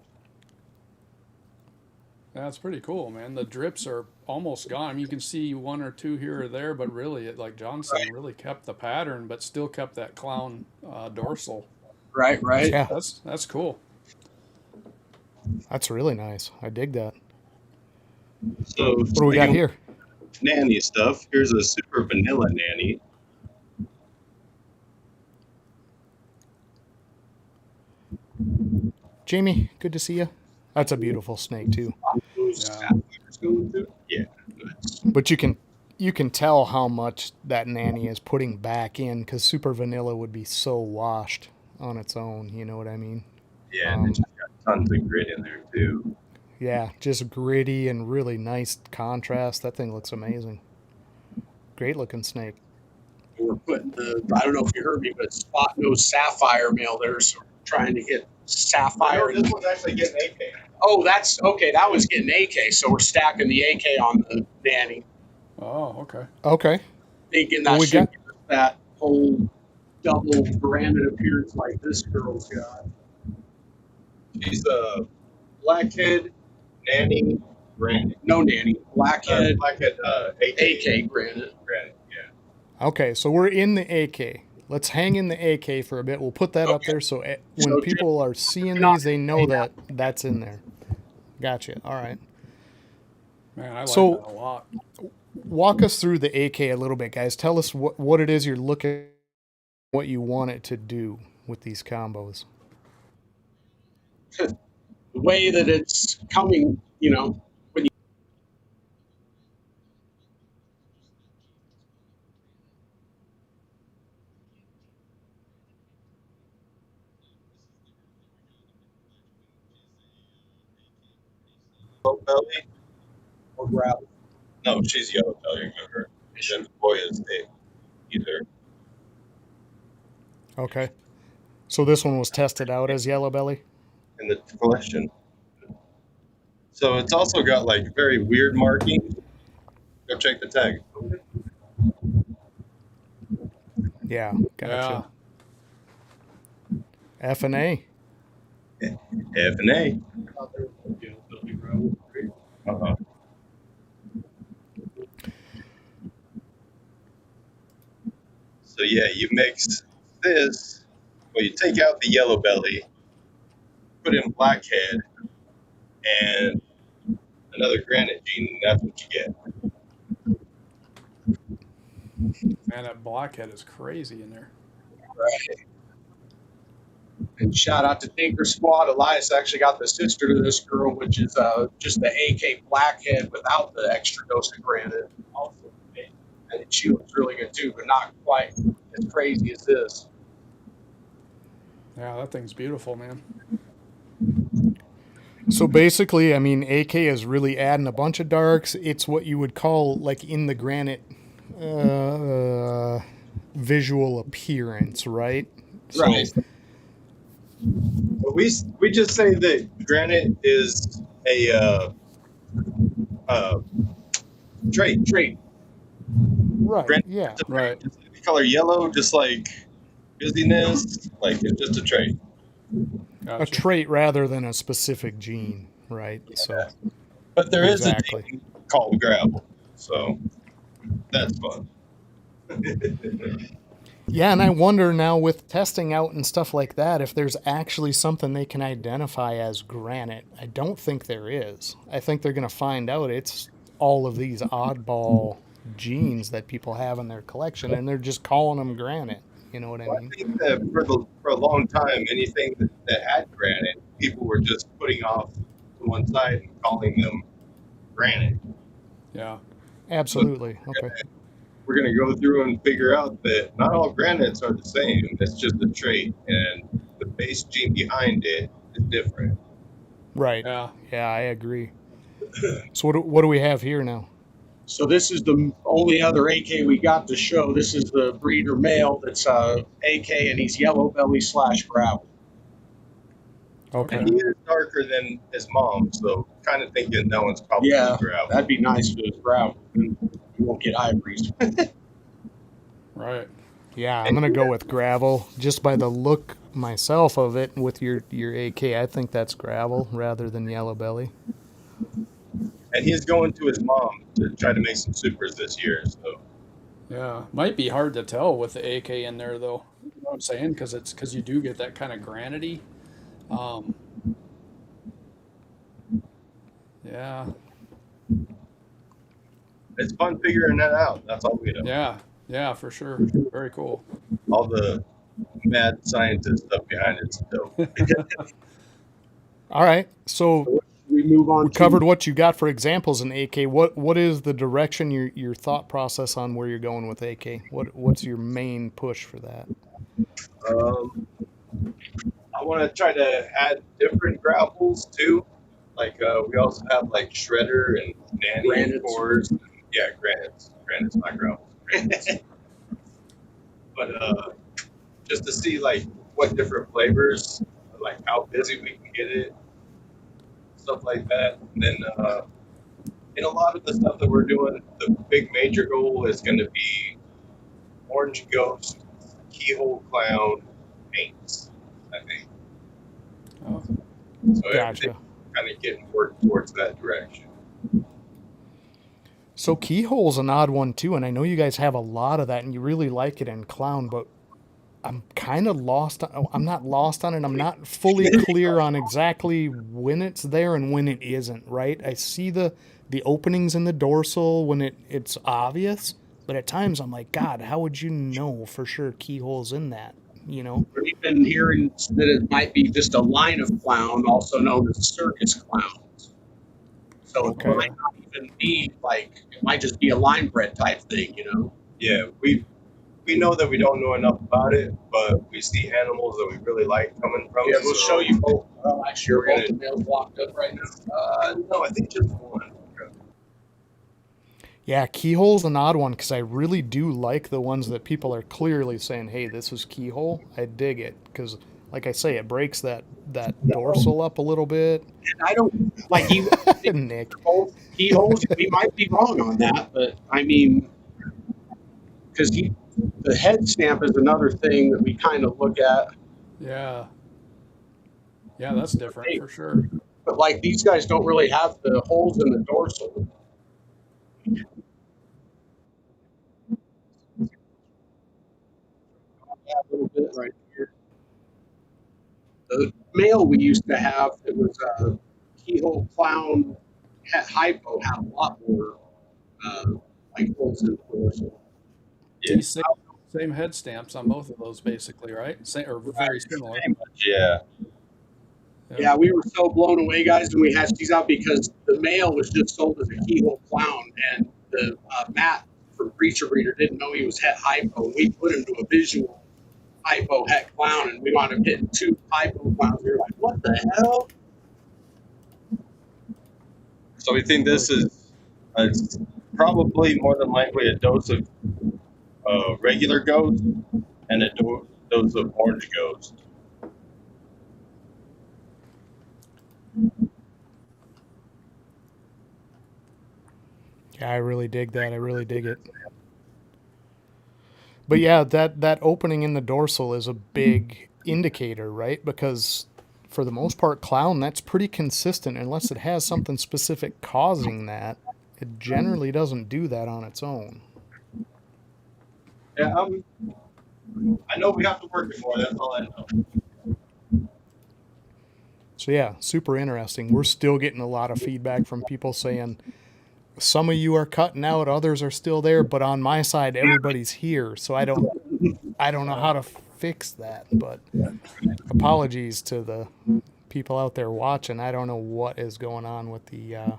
That's pretty cool, man. The drips are almost gone. I mean, you can see one or two here or there, but really, like John said, really kept the pattern, but still kept that clown dorsal. Right. Yeah, That's cool. that's really nice. I dig that. So What do we got here? Nanny stuff. Here's a super vanilla nanny. Jamie, good to see you. That's a beautiful snake too. Yeah. But you can tell how much that nanny is putting back in because super vanilla would be so washed on its own. You know what I mean? Yeah, and it's got tons of grit in there too. Yeah, just gritty and really nice contrast. That thing looks amazing. Great looking snake. We're putting I don't know if you heard me, but spot nose sapphire male there. So we're trying to get sapphire. This one's actually getting AK. Oh, that's okay. That was getting AK. So we're stacking the AK on the nanny, Oh, okay. Okay. thinking Well, that we should got- give us that whole double branded appearance like this girl's got. She's a blackhead nanny granite. No nanny, blackhead, Blackhead AK granite. granite. Yeah. Okay, so we're in the AK. Let's hang in the AK for a bit. We'll put that up there so when So people are seeing these, they know that that's in there. Gotcha. All right. Man, I like So- that a lot. Walk us through the AK a little bit, guys. Tell us what it is you're looking, what you want it to do with these combos. The way that it's coming, you know, when you belly. or gravel. No, she's yellow belly, remember? And the boy is either. Okay. So this one was tested out as yellow belly? In the collection. So it's also got like very weird markings. Go check the tag. Yeah, Yeah. gotcha. FnA. FnA. Uh-huh. So yeah, you mix this. Well, you take out the yellow belly, put in blackhead, and another granite gene, and that's what you get. Man, that blackhead is crazy in there. Right. And shout out to Dinkers Squad. Elias actually got the sister to this girl, which is just the AK Blackhead without the extra dose of granite. Also, and she looks really good too, but not quite as crazy as this. Yeah, that thing's beautiful, man. So basically, I mean, AK is really adding a bunch of darks. It's what you would call like in the granite visual appearance, right? Right. But we just say that granite is a trait. Right. Granite Yeah. is a Right. trait. It's the color yellow, just like busyness, like it's just a trait. Gotcha. A trait rather than a specific gene, right? So But there is Exactly. a gene called gravel, so that's fun. yeah, and I wonder now with testing out and stuff like that if there's actually something they can identify as granite. I don't think there is. I think they're going to find out it's all of these oddball genes that people have in their collection, and they're just calling them granite. You know what I Well, I mean? think that for a long time, anything that had granite, people were just putting off to one side and calling them granite. Yeah. Absolutely. Okay. We're going to go through and figure out that not all granites are the same. It's just a trait, and the base gene behind it is different. Right. Yeah. Yeah, I agree. So what do we have here now? So this is the only other AK we got to show. This is the breeder male that's AK, and he's yellow belly / gravel. Okay. And he is darker than his mom, so kind of thinking that one's probably Yeah, gravel. that'd be nice for his gravel. You won't get ivories. Right. Yeah, I'm gonna go with gravel just by the look myself of it. With your AK, I think that's gravel rather than yellow belly. And he's going to his mom to try to make some supers this year. So Yeah. Might be hard to tell with the AK in there, though. You know what I'm saying? Because you do get that kind of granity. Yeah. it's fun figuring that out. That's all we know. Yeah. Yeah, for sure. Very cool. All the mad scientist stuff behind it. So All right, so We move on we to covered what you got for examples in AK. What is the direction your thought process on where you're going with AK? What's your main push for that? I want to try to add different gravels too. Like we also have like shredder and nanny Granites. cores. Yeah, granites. Granites, not gravels. But just to see like what different flavors, like how busy we can get it, stuff like that. And then in a lot of the stuff that we're doing, the big major goal is going to be orange ghost, keyhole clown, paints, I think. Oh. So Gotcha. kind of getting work towards that direction. So keyhole's an odd one too, and I know you guys have a lot of that, and you really like it in clown, but I'm kind of lost. I'm not lost on it. I'm not fully clear on exactly when it's there and when it isn't. Right? I see the openings in the dorsal when it's obvious, but at times I'm like, God, how would you know for sure keyhole's in that? You know? We've been hearing that it might be just a line of clown, also known as circus clowns. So Okay. it might not even be like, it might just be a line bred type thing, you know? Yeah, we we know that we don't know enough about it, but we see animals that we really like coming from Yeah, it. we'll so show you both. Actually, we're both gonna- the males locked up right now. No, I think just one. Yeah, keyhole's an odd one because I really do like the ones that people are clearly saying, "Hey, this is keyhole." I dig it because, like I say, it breaks that dorsal up a little bit. And I don't like you. Nick, Both keyholes. We might be wrong on that, but I mean, because the head stamp is another thing that we kind of look at. Yeah. Yeah, that's different for sure. But like these guys don't really have the holes in the dorsal. Yeah, a little bit right here. The male we used to have that was a keyhole clown hypo had a lot more like holes in the dorsal. Yeah. Same head stamps on both of those, basically, right? Same or very similar. Pretty much, yeah. Yeah, we were so blown away, guys, when we hatched these out because the male was just sold as a keyhole clown, and the Matt from Breacher Breeder didn't know he was het hypo. We put him to a visual hypo het clown, and we wound up getting 2 hypo clowns. We were like, what the hell? So we think this is probably more than likely a dose of regular ghost and a dose of orange ghost. yeah, I really dig that. I really dig it. But yeah, that opening in the dorsal is a big indicator, right? Because for the most part, clown, that's pretty consistent unless it has something specific causing that. It generally doesn't do that on its own. Yeah, I know we have to work it more. That's all I know. So yeah, super interesting. We're still getting a lot of feedback from people saying some of you are cutting out, others are still there, but on my side everybody's here. So I don't know how to fix that, but apologies to the people out there watching. I don't know what is going on with the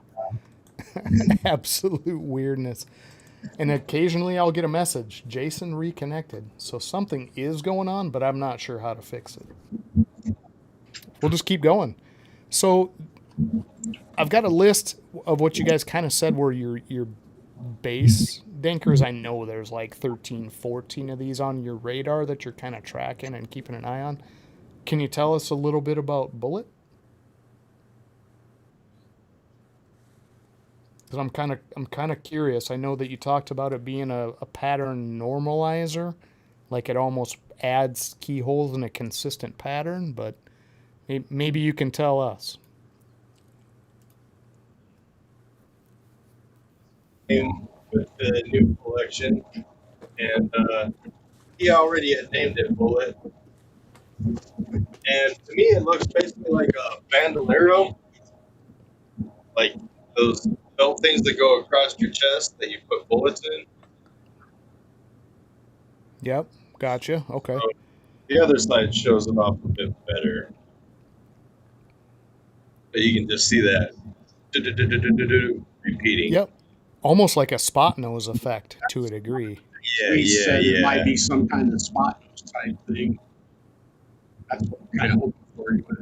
absolute weirdness. And occasionally I'll get a message, Jason reconnected. So something is going on, but I'm not sure how to fix it. We'll just keep going. So I've got a list of what you guys kind of said were your base dinkers. I know there's like 13, 14 of these on your radar that you're kind of tracking and keeping an eye on. Can you tell us a little bit about Bullet? Because I'm kind of curious. I know that you talked about it being a pattern normalizer, like it almost adds keyholes in a consistent pattern, but maybe you can tell us. With the new collection, and he already had named it Bullet. And to me, it looks basically like a bandolero, like those belt things that go across your chest that you put bullets in. Yep, gotcha. Okay. So the other side shows it off a bit better, but you can just see that repeating. Yep. Almost like a spot nose effect to a degree. We said it might be some kind of spot nose type thing. That's what we're kind of hoping for anyway.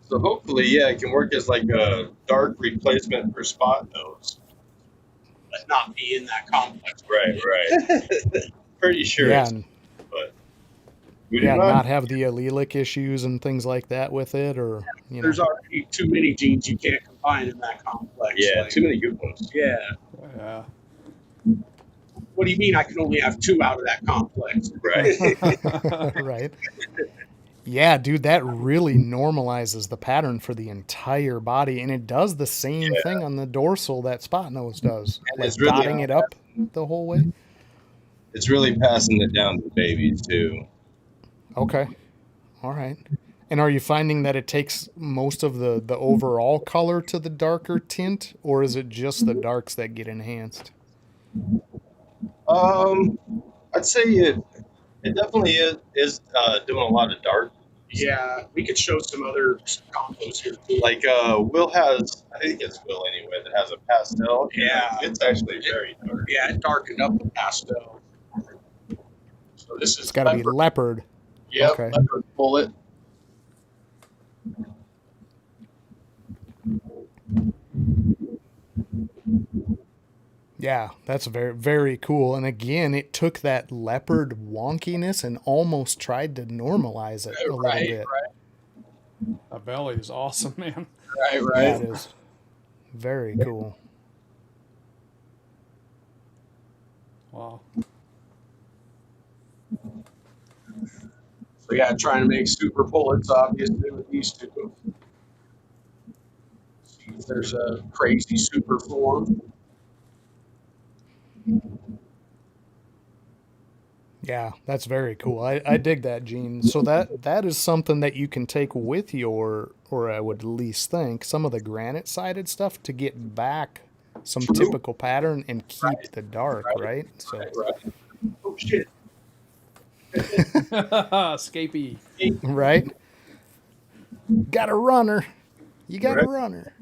So hopefully, yeah, it can work as like a dark replacement for spot nose. But not be in that complex. Right. Pretty sure. Yeah, But we do not have the allelic issues and things like that with it, or you know. There's already too many genes you can't combine in that complex. Yeah, like, too many good ones. Yeah. Yeah. What do you mean I can only have 2 out of that complex? Right. Right. Yeah, dude, that really normalizes the pattern for the entire body, and it does the same thing on the dorsal that spot nose does, And like it's really dotting it up the whole way. It's really passing it down to babies too. Okay, all right. And are you finding that it takes most of the overall color to the darker tint, or is it just the darks that get enhanced? I'd say it definitely is doing a lot of dark. Yeah, we could show some other combos here too. Like Will has, I think it's Will anyway, that has a pastel. Yeah. It's actually very dark. Yeah, it darkened up the pastel. So this It's is got to be leopard. leopard. Yep, Okay. leopard bullet. Yeah, that's very, very cool. And again, it took that leopard wonkiness and almost tried to normalize it a little Right, bit. right, That belly is awesome, man. right, Yeah, right. it is. Very cool. Wow. So yeah, trying to make super bullets, obviously, with these two. See if there's a crazy super form. Yeah, that's very cool. I dig that, Gene. So that is something that you can take with your, or I would at least think, some of the granite sided stuff to get back some True. typical pattern and keep Right, the dark, right, right? So right. Oh shit. Scapey. right? Got a runner. You got a Right. runner.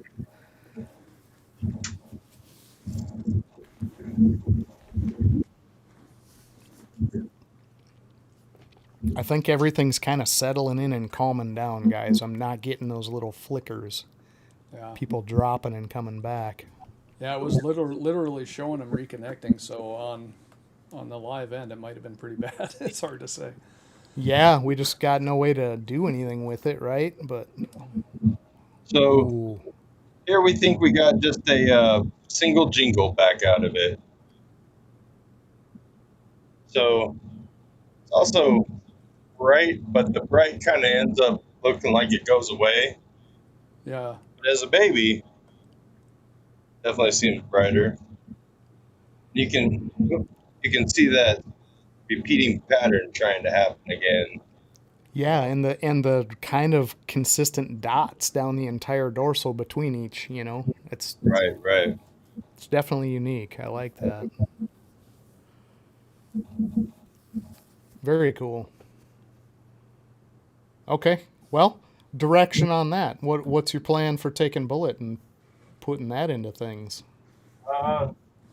I think everything's kind of settling in and calming down, guys. I'm not getting those little flickers. Yeah. People dropping and coming back. Yeah, it was literally showing him reconnecting. So on the live end, it might have been pretty bad. It's hard to say. Yeah, we just got no way to do anything with it, right? But So ooh, here we think we got just a single jingle back out of it. So it's also bright, but the bright kind of ends up looking like it goes away. Yeah. But as a baby, definitely seems brighter. You can see that repeating pattern trying to happen again. yeah, and the kind of consistent dots down the entire dorsal between each. It's Right. it's definitely unique. I like that. Very cool. Okay, well, direction on that. What's your plan for taking bullet and putting that into things?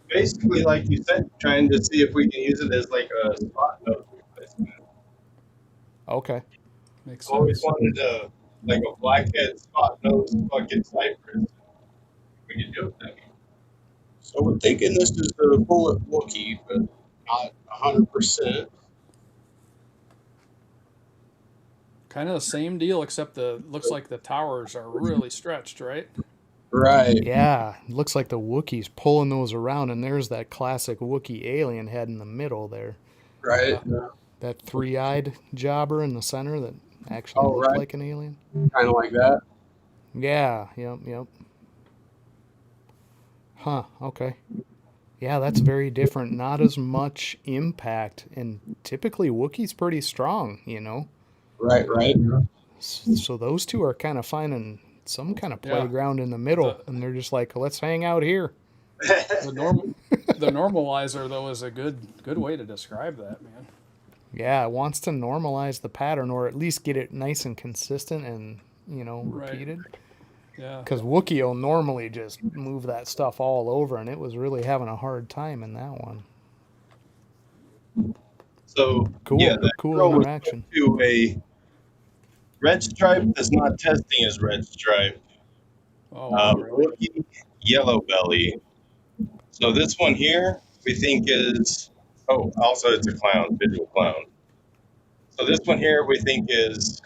Basically, like you said, trying to see if we can use it as like a spot nose replacement. Okay. Makes Always sense. wanted like a blackhead spot nose fucking cypress. We can do it that. So we're thinking this is the bullet Wookiee, but not 100%. Kind of the same deal, except looks like the towers are really stretched, right? Right. Yeah, it looks like the Wookiee's pulling those around, and there's that classic Wookiee alien head in the middle there. Right. That three-eyed jobber in the center that actually Oh, looked right. like an alien. Kind of like that. Yeah, yep. Huh, okay. Yeah, that's very different. Not as much impact, and typically Wookiee's pretty strong. Right. So those two are kind of finding some kind of Yeah. playground in the middle, The- and they're just like, let's hang out here. The normalizer though is a good way to describe that, man. Yeah, it wants to normalize the pattern, or at least get it nice and consistent and, Right. repeated. Yeah. Because Wookiee will normally just move that stuff all over, and it was really having a hard time in that one. So Cool, yeah, that cool girl was interaction. to a red stripe that's not testing as red stripe. Oh, wow, really? Rookie yellow belly. So this one here we think is also it's a clown, visual clown. So this one here we think is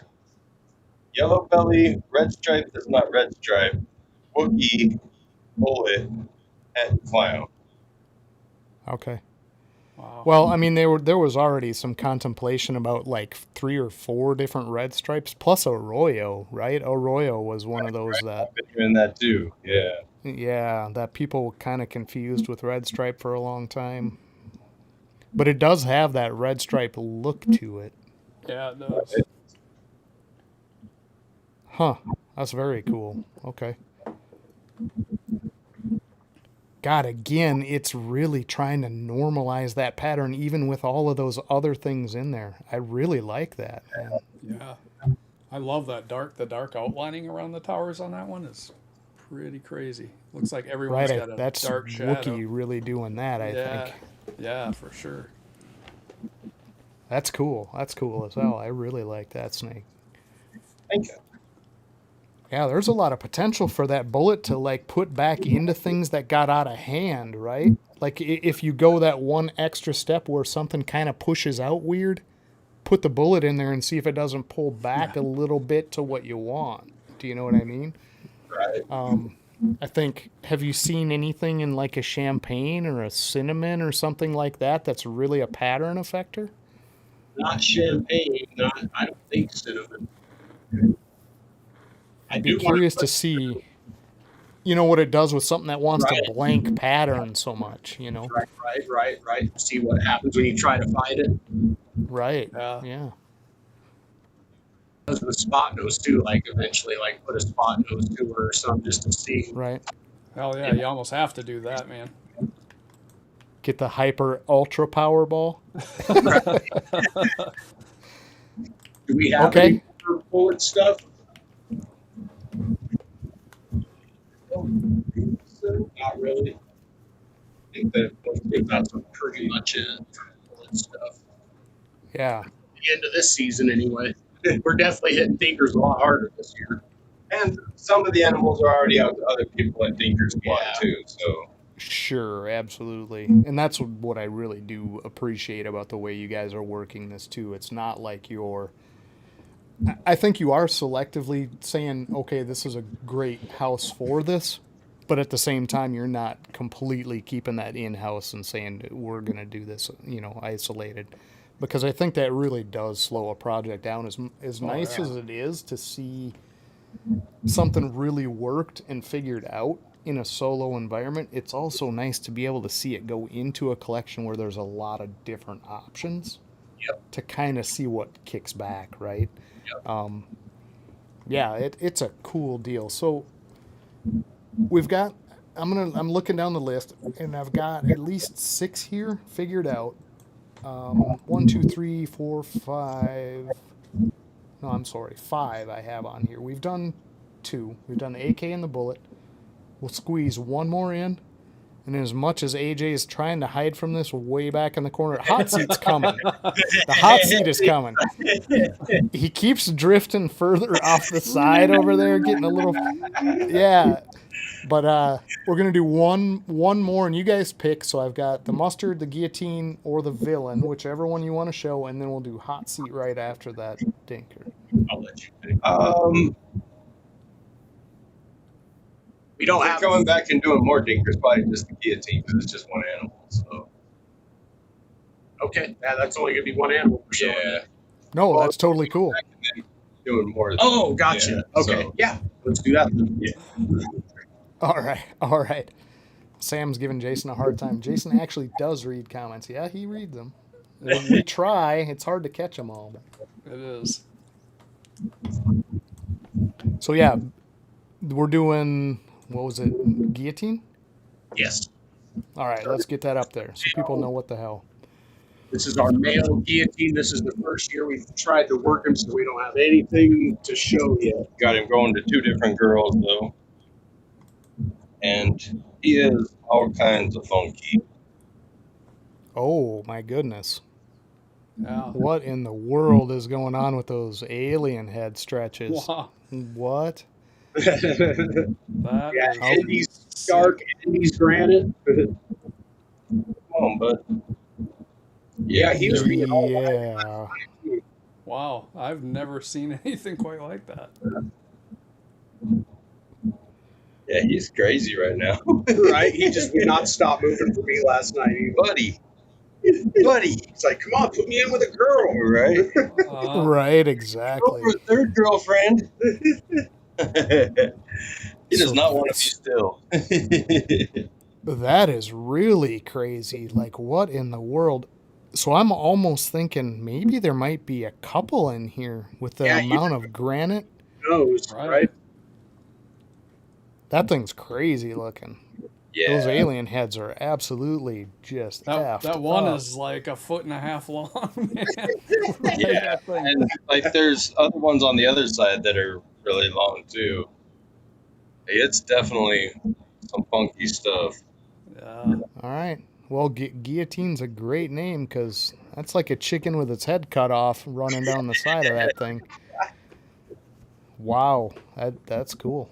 yellow belly, red stripe that's not red stripe, Wookie, bullet, and clown. Okay. Wow. Well, I mean, there was already some contemplation about like 3 or 4 different red stripes plus Arroyo, right? Arroyo was one of those that, I've been doing that too. yeah, that people were kind of confused with red stripe for a long time. But it does have that red stripe look to it. Yeah, it does. Huh. That's very cool. Okay. God, again, it's really trying to normalize that pattern even with all of those other things in there. I really like that, man. Yeah. I love that the dark outlining around the towers on that one is pretty crazy. Looks like everyone's Right, got a that's dark shadow. Wookiee really doing that, I Yeah. think. Yeah, for sure. That's cool. That's cool as hell. I really like that snake. Thank you. Yeah, there's a lot of potential for that bullet to like put back into things that got out of hand, right? Like if you go that one extra step where something kind of pushes out weird, put the bullet in there and see if it doesn't pull back a little bit to what you want. Do you know what I mean? Right. I think, have you seen anything in like a champagne or a cinnamon or something like that that's really a pattern affector? Not champagne. Not. I don't think cinnamon. I I'd be do want curious to see, you know, what it does with something that wants Right. to blank pattern so much, you know? Right. See what happens when you try to fight it. Right. Yeah. Yeah. Does with spot nose too. Like eventually, like put a spot nose to her or something just to see. Right. Hell yeah, you almost have to do that, man. Get the hyper ultra power ball. Do we have Okay. any other bullet stuff? Not really. I think that's pretty much it for bullet stuff. Yeah. The end of this season, anyway. We're definitely hitting Dinkers a lot harder this year. And some of the animals are already out to other people at Dinkers One Yeah. too. So Sure, absolutely. And that's what I really do appreciate about the way you guys are working this too. It's not like I think you are selectively saying, okay, this is a great house for this, but at the same time, you're not completely keeping that in-house and saying we're going to do this, you know, isolated. Because I think that really does slow a project down. As nice as it is to see something really worked and figured out in a solo environment, it's also nice to be able to see it go into a collection where there's a lot of different options. Yep. To kind of see what kicks back, right? Yep. Yeah, it's a cool deal. So we've got, I'm looking down the list, and I've got at least 6 here figured out. 1, 2, 3, 4, 5. No, I'm sorry, 5 I have on here. We've done 2. We've done the AK and the bullet. We'll squeeze one more in. And as much as AJ is trying to hide from this way back in the corner, hot seat's coming. The hot seat is coming. He keeps drifting further off the side over there, getting a little, yeah. But we're gonna do one more, and you guys pick. So I've got the mustard, the guillotine, or the villain, whichever one you want to show, and then we'll do hot seat right after that dinker. I'll let you pick. We don't have coming back and doing more Dinkers, probably just the guillotine because it's just one animal. So Okay, yeah, that's only gonna be one animal for sure. yeah, No, that's totally cool. doing more. Oh, gotcha. Yeah, Okay, so- yeah, let's do that. Then. Yeah. All right. Sam's giving Jason a hard time. Jason actually does read comments. Yeah, he reads them. We try. It's hard to catch them all. But. It is. So yeah, we're doing, what was it, guillotine? Yes, All right, let's get that up there so people know what the hell. this is our male guillotine. This is the first year we've tried to work him, so we don't have anything to show yet. Got him going to 2 different girls though, and he is all kinds of funky. Oh my goodness. Yeah. What in the world is going on with those alien head stretches? Wow. What? That Yeah, is and he's dark, and he's granite. Come on, bud. Yeah, he was being all Yeah. wow. I've never seen anything quite like that. Yeah, he's crazy right now, right. He just would not stop moving for me last night. buddy. He's like, "Come on, put me in with a girl." Right? Right, exactly. Go for a third girlfriend. He does not want to be still. That is really crazy. Like, what in the world? So I'm almost thinking maybe there might be a couple in here with the Yeah, amount of granite. Knows, right? That thing's crazy looking. Yeah. Those alien heads are absolutely just That effed one up. is like 1.5 feet long, man. Yeah, That thing. and like there's other ones on the other side that are really long too. It's definitely some funky stuff. Yeah. All right. Well, guillotine's a great name because that's like a chicken with its head cut off running down the side of that thing. Wow, that's cool.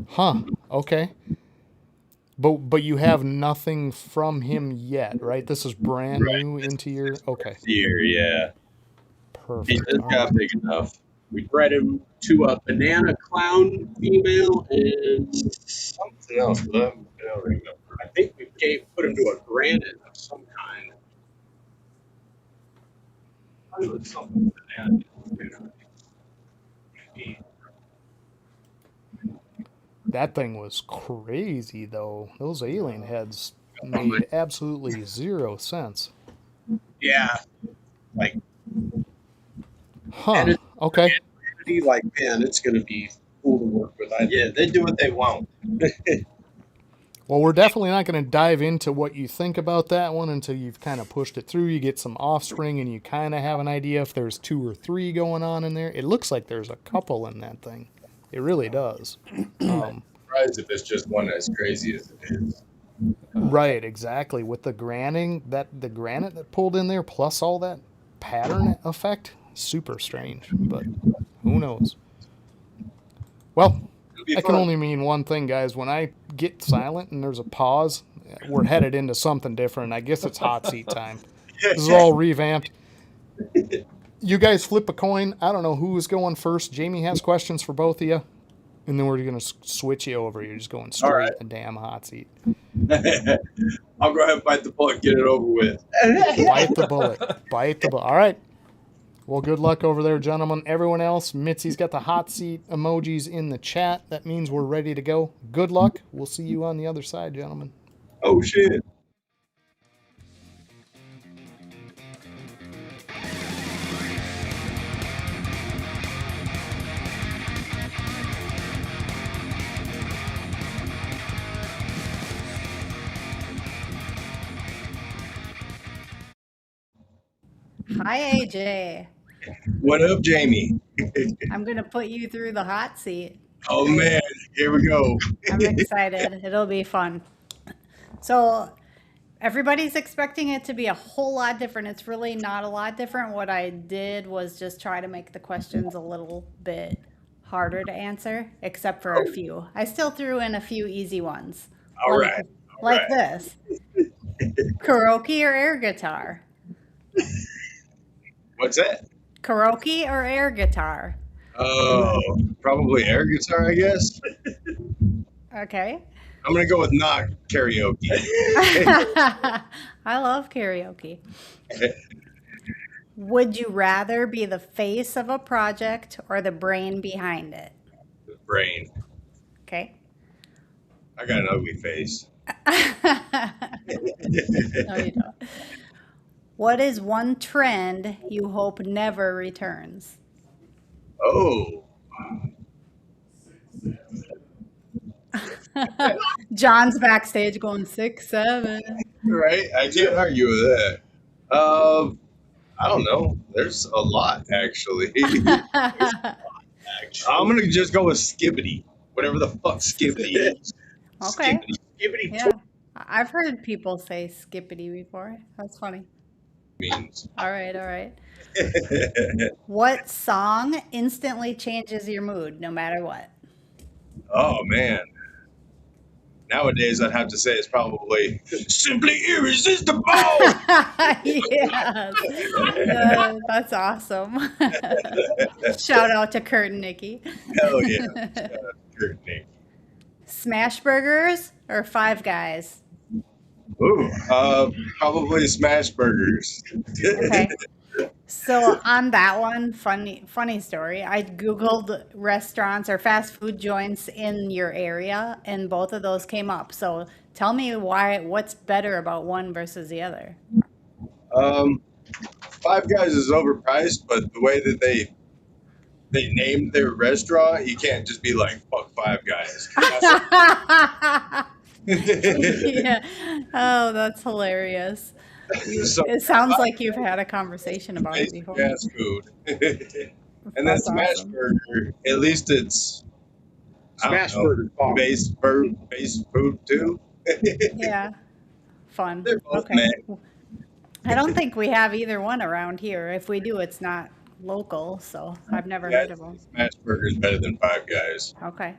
Huh? Okay. But you have nothing from him yet, right? This is brand new into your okay. Year, yeah. He Perfect. just All got right. big enough. We bred him to a banana clown female and Something else, but I don't remember. I think we put him to a granite of some kind. It was something banana. That thing was crazy though. Those alien heads made absolutely zero sense. Yeah, like Huh. And Okay. be like, man, it's going to be cool to work with. Yeah, they do what they want. Well, we're definitely not going to dive into what you think about that one until you've kind of pushed it through. You get some offspring and you kind of have an idea if there's 2 or 3 going on in there. It looks like there's a couple in that thing. It really does. Surprised if it's just one as crazy as it is. Right, exactly. With the granite that pulled in there plus all that pattern effect, super strange, but who knows? Well, It'll be I can fun. only mean one thing, guys. When I get silent and there's a pause, we're headed into something different. I guess it's hot seat time. This is all revamped. You guys flip a coin. I don't know who's going first. Jamie has questions for both of you. And then we're going to switch you over. You're just going straight right. the damn hot seat. I'll go ahead and bite the bullet and get it over with. Bite the bullet. Bite the bullet. All right. Well, good luck over there, gentlemen. Everyone else, Mitzi's got the hot seat emojis in the chat. That means we're ready to go. Good luck. We'll see you on the other side, gentlemen. Oh, shit. Hi, AJ. What up, Jamie? I'm going to put you through the hot seat. Oh, man. Here we go. I'm excited. It'll be fun. So, everybody's expecting it to be a whole lot different. It's really not a lot different. What I did was just try to make the questions a little bit harder to answer, except for a few. I still threw in a few easy ones. All right. Like this. Karaoke or air guitar? What's that? Karaoke or air guitar? Oh, probably air guitar, I guess. Okay. I'm going to go with not karaoke. I love karaoke. Would you rather be the face of a project or the brain behind it? Brain. Okay. I got an ugly face. No, you don't. What is one trend you hope never returns? Oh. John's backstage going 6'7". Right? I can't argue with that. I don't know. There's a lot, actually. I'm going to just go with Skibbity. Whatever the fuck Skibbity is. Okay. Skibbity Yeah. I've heard people say skippity before. That's funny. means. All right. What song instantly changes your mood no matter what? Oh, man. Nowadays, I'd have to say it's probably Simply Irresistible. Yes. That's awesome. Shout out to Kurt and Nikki. Hell yeah. Shout out to Kurt and Nick. Smash Burgers or Five Guys? Ooh, probably Smash Burgers. Okay. So on that one, funny story. I Googled restaurants or fast food joints in your area, and both of those came up. So tell me what's better about one versus the other? Five Guys is overpriced, but the way that they named their restaurant, you can't just be like, fuck Five Guys. Yeah. Oh, that's hilarious. So, It sounds like you've had a conversation about it before. fast food. And then That's Smash awesome. Burger, at least it's Smash Burger. base food too. Yeah. Fun. They're both Okay. men. I don't think we have either one around here. If we do, it's not local, so I've never Yeah, heard of them. Smash Burger's better than Five Guys. Okay.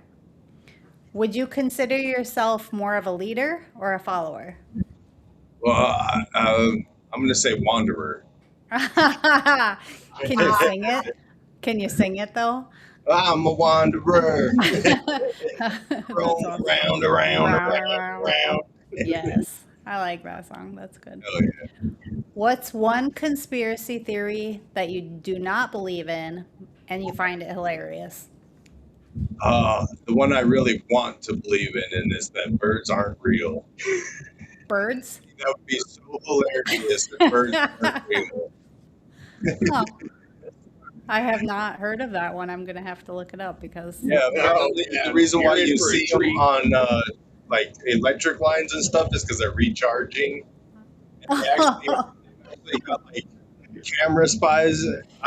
Would you consider yourself more of a leader or a follower? Well, I'm gonna say Wanderer. Can you sing it? Can you sing it though? I'm a wanderer. That's Roam awesome. around, around. Yes, I like that song. That's good. Oh yeah. What's one conspiracy theory that you do not believe in and you find it hilarious? The one I really want to believe in is that birds aren't real. Birds? That would be so hilarious if birds aren't real. Oh, I have not heard of that one. I'm gonna have to look it up because Yeah, apparently the reason why you see them on like electric lines and stuff is because they're recharging. And they actually got like camera spies,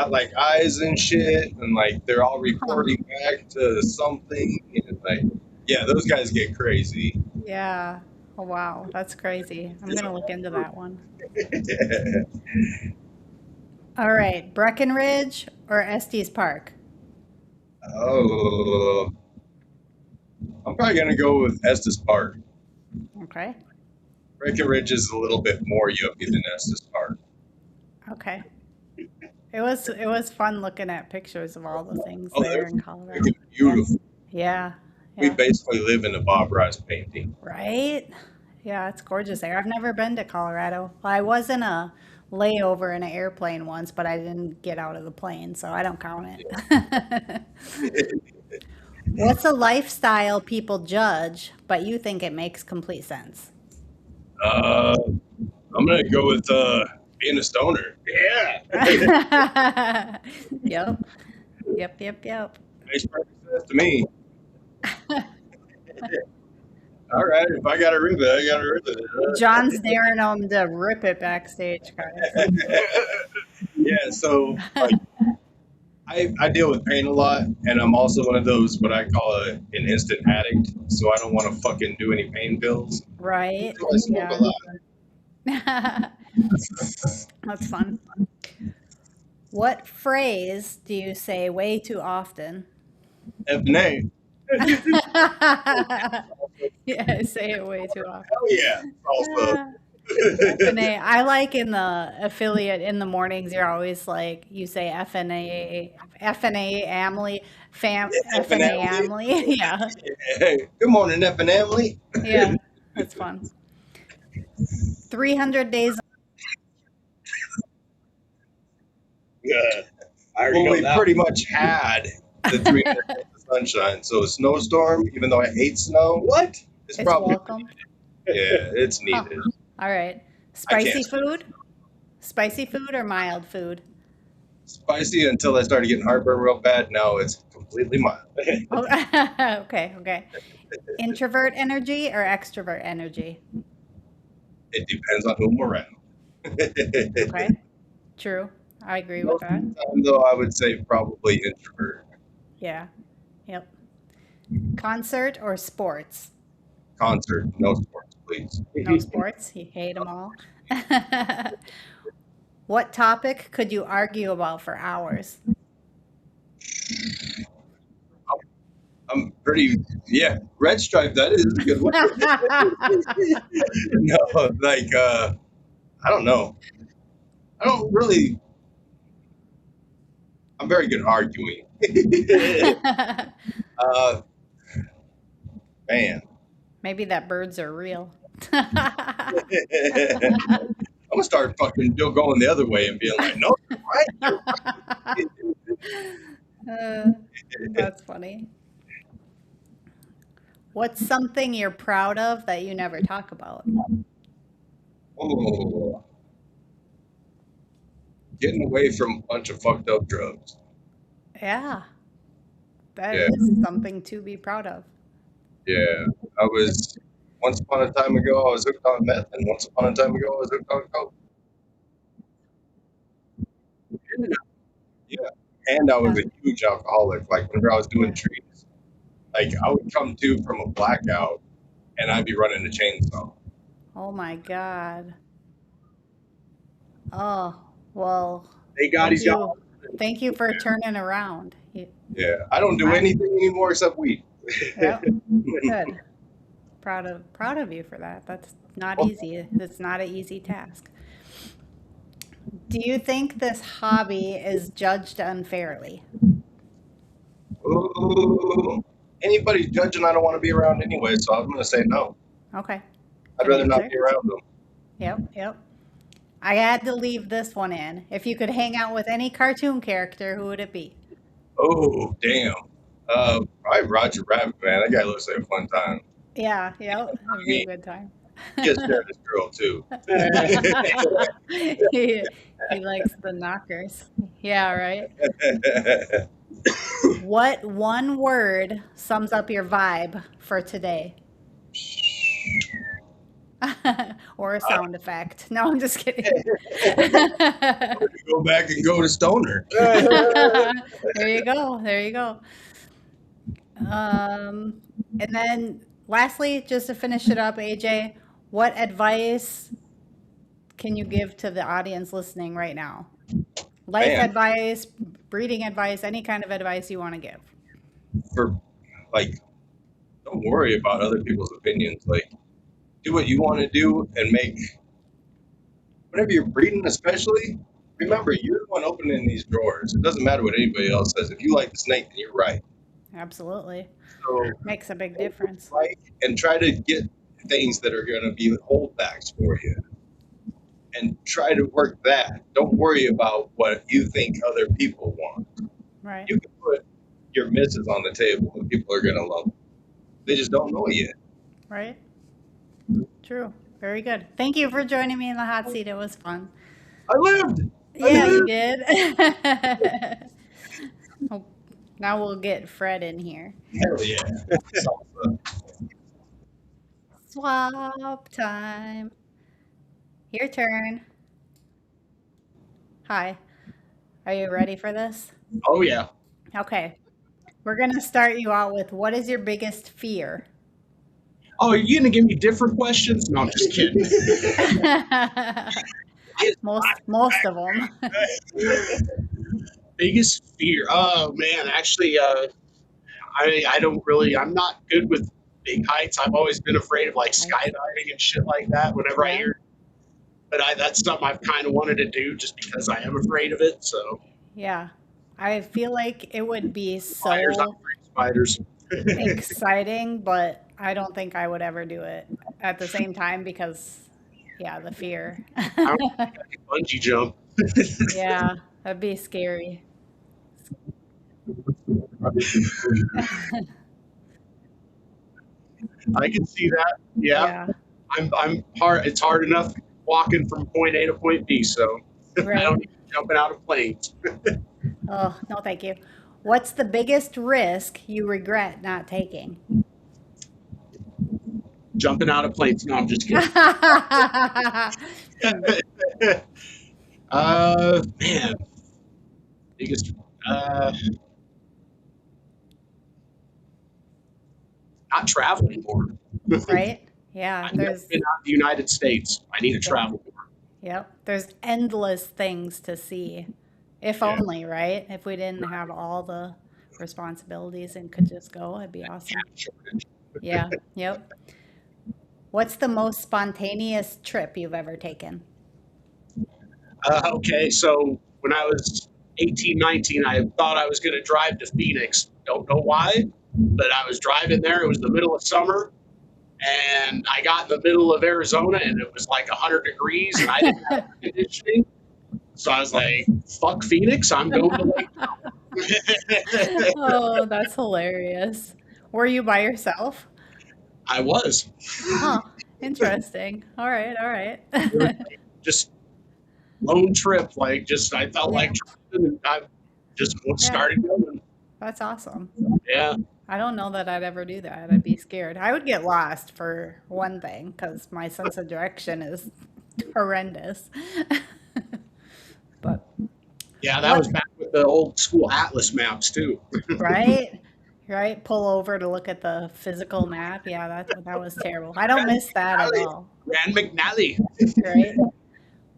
like eyes and shit, and like they're all reporting back to something. And like, yeah, those guys get crazy. yeah. Oh wow, that's crazy. I'm gonna look into that one. All right, Breckenridge or Estes Park? Oh, I'm probably gonna go with Estes Park. Okay. Breckenridge is a little bit more yuppie than Estes Park. Okay. It was fun looking at pictures of all the things Oh, there they're in Colorado. freaking beautiful. Yeah. We Yeah. basically live in a Bob Ross painting. Right? Yeah, it's gorgeous there. I've never been to Colorado. Well, I was in a layover in an airplane once, but I didn't get out of the plane, so I don't count it. What's a lifestyle people judge, but you think it makes complete sense? I'm gonna go with being a stoner. Yeah. Yep. Yep. Makes perfect sense to me. All right, if I gotta rip it, I gotta rip it. John's daring them to rip it backstage, guys. Yeah, so like, I deal with pain a lot, and I'm also one of those what I call an instant addict. So I don't want to fucking do any pain pills. Right? So I smoke a lot. That's fun. What phrase do you say way too often? FnA. Yeah, I say it way too often. Hell yeah. Also. FNA. I like in the affiliate in the mornings, you're always like, you say FNA Amly, FNA Amly. Yeah. Hey, good morning, FnA. Yeah, that's fun. 300 days. Yeah. I already know We that. pretty much had the 3 days of sunshine. So a snowstorm, even though I hate snow, It's probably welcome. yeah, it's needed. All right. I Spicy can't. food? Spicy food or mild food? Spicy until I started getting heartburn real bad. Now it's completely mild. Oh, okay. Introvert energy or extrovert energy? It depends on who I'm around. Okay. True. I agree with Most that. of the time, though, I would say probably introvert. Yeah. Yep. Concert or sports? Concert, no sports, please. No sports. You hate them all. What topic could you argue about for hours? I'm pretty, red stripe, that is a good one. No, like, I don't know. I don't really, I'm very good at arguing. Man. Maybe that birds are real. I'm gonna start fucking going the other way and being like, no, you're right. That's funny. What's something you're proud of that you never talk about? Oh, getting away from a bunch of fucked up drugs. Yeah. That Yeah. is something to be proud of. Yeah, I was once upon a time ago I was hooked on meth, and once upon a time ago I was hooked on coke. Yeah, and I was a huge alcoholic. Like whenever I was doing trees, like I would come to from a blackout, and I'd be running a chainsaw. Oh my God. Oh, well, Thank God he's got. thank you for turning around. Yeah, I don't do anything anymore except weed. Yep. Good. Proud of you for that. That's not easy. It's not an easy task. Do you think this hobby is judged unfairly? Ooh, anybody judging, I don't want to be around anyway, so I'm going to say no. Okay. I'd Good rather not answer. be around them. Yep. I had to leave this one in. If you could hang out with any cartoon character, who would it be? Oh, damn. Probably Roger Rabbit, man. That guy looks like a fun time. Yeah, yep. I That'd be a mean, good time. he gets there this girl, too. He likes the knockers. Yeah, right. What one word sums up your vibe for today? Or a sound effect. No, I'm just kidding. Go back and go to Stoner. There you go. And then lastly, just to finish it up, AJ, what advice can you give to the audience listening right now? Life Man. advice, breeding advice, any kind of advice you want to give. For, like, don't worry about other people's opinions. Like, do what you want to do and make, whenever you're breeding especially, remember, you're the one opening these drawers. It doesn't matter what anybody else says. If you like the snake, then you're right. Absolutely. So Makes a big difference. like, and try to get things that are going to be holdbacks for you. And try to work that. Don't worry about what you think other people want. Right. You can put your misses on the table and people are going to love it. They just don't know it yet. Right. True. Very good. Thank you for joining me in the hot seat. It was fun. I lived. Yeah, you did. Oh, now we'll get Fred in here. Hell yeah. Salsa. Swap time. Your turn. Hi. Are you ready for this? Oh yeah. Okay. We're going to start you out with, what is your biggest fear? Oh, are you gonna give me different questions? No, I'm just kidding. most of them. Biggest fear? Oh man, actually, I don't really. I'm not good with big heights. I've always been afraid of like skydiving and shit like that. Whenever I hear, but that's something I've kind of wanted to do just because I am afraid of it. So yeah, I feel like it would be so spiders. I'm afraid of spiders. exciting, but I don't think I would ever do it at the same time because, yeah, the fear. I don't think I can bungee jump. Yeah, that'd be scary. I can see that. Yeah. I'm hard. It's hard enough walking from point A to point B. So Right. I don't need jumping out of planes. Oh, no, thank you. What's the biggest risk you regret not taking? Jumping out of planes. No, I'm just kidding. Man, biggest. Not traveling more. Right? Yeah, I've never been out of the United States. I need to travel more. Yep. There's endless things to see. If only, right? If we didn't have all the responsibilities and could just go, it'd be awesome. Yeah. Yep. What's the most spontaneous trip you've ever taken? Okay, so when I was 18, 19, I thought I was going to drive to Phoenix. Don't know why, but I was driving there. It was the middle of summer, and I got in the middle of Arizona, and it was like 100 degrees, and I didn't have air conditioning. So I was like, fuck Phoenix, I'm going to Lake Tahoe. Oh, that's hilarious. Were you by yourself? I was. Huh. Interesting. All right. Just lone trip, like just I felt like driving, and I just started going. That's awesome. Yeah. I don't know that I'd ever do that. I'd be scared. I would get lost for one thing because my sense of direction is horrendous. But yeah, that was back with the old school atlas maps too. right? Right? Pull over to look at the physical map. Yeah, that was terrible. I don't miss that at all. Rand McNally. Right?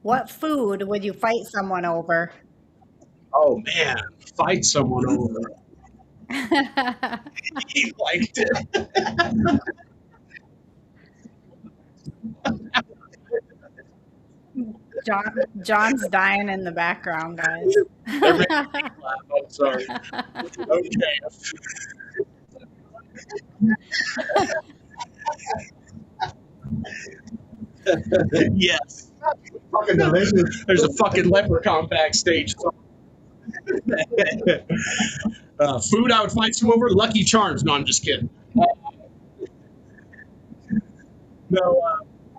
What food would you fight someone over? Oh man, fight someone over. He liked it. John's dying in the background, guys. They're making me laugh. I'm sorry. Okay. Yes. Fucking delicious. There's a fucking leprechaun backstage. Food I would fight some over? Lucky Charms. No, I'm just kidding. No,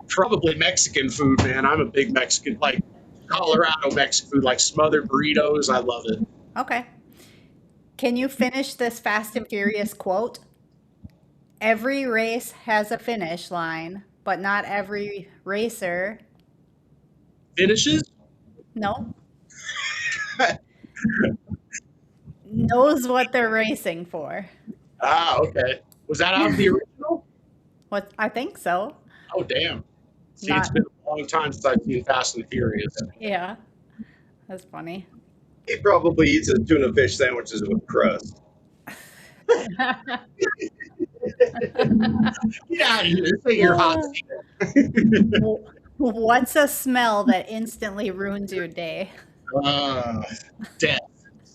probably Mexican food, man. I'm a big Mexican, like Colorado Mexican food, like smothered burritos. I love it. Okay. Can you finish this Fast and Furious quote? Every race has a finish line, but not every racer. Finishes? No. Knows what they're racing for. Ah, okay. Was that out of the original? What I think so. Oh, damn. See, Not- it's been a long time since I've seen Fast and Furious. Yeah. That's funny. He probably eats his tuna fish sandwiches with crust. Get out of here. This ain't your hot seat. What's a smell that instantly ruins your day? Death.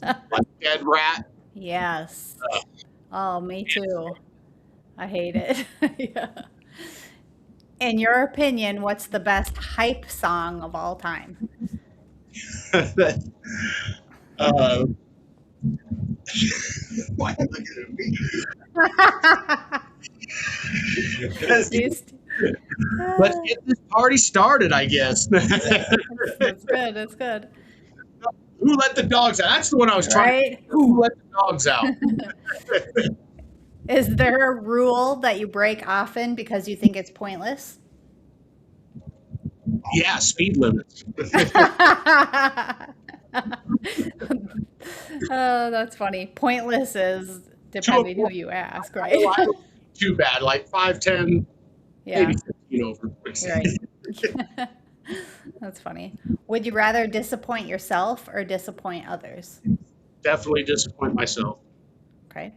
Like dead rat. Yes. Oh, me too. I hate it. Yeah. In your opinion, what's the best hype song of all time? Why are you looking at me? Let's get this party started, I guess. That's good. That's good. Who let the dogs out? That's the one I was trying. Right? Who let the dogs out? Is there a rule that you break often because you think it's pointless? Yeah, speed limits. Oh, that's funny. Pointless is depending who you ask, right? Too bad. Like 5, 10, Yeah, maybe 15 over. right. That's funny. Would you rather disappoint yourself or disappoint others? Definitely disappoint myself. Okay.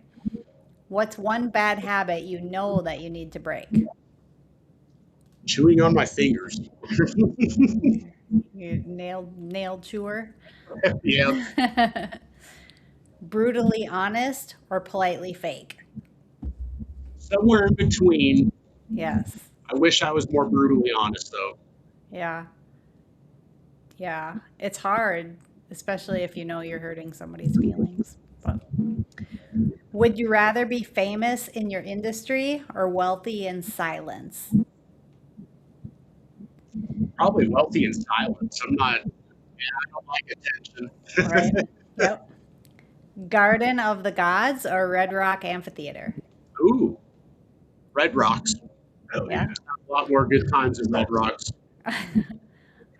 What's one bad habit you know that you need to break? Chewing on my fingers. You nail chewer? Yeah. Brutally honest or politely fake? Somewhere in between. Yes. I wish I was more brutally honest, though. Yeah. Yeah. It's hard, especially if you know you're hurting somebody's feelings. But would you rather be famous in your industry or wealthy in silence? Probably wealthy in silence. I don't like attention. Right? Yep. Garden of the Gods or Red Rock Amphitheater? Ooh, Red Rocks. Yeah. A lot more good times in Red Rocks. I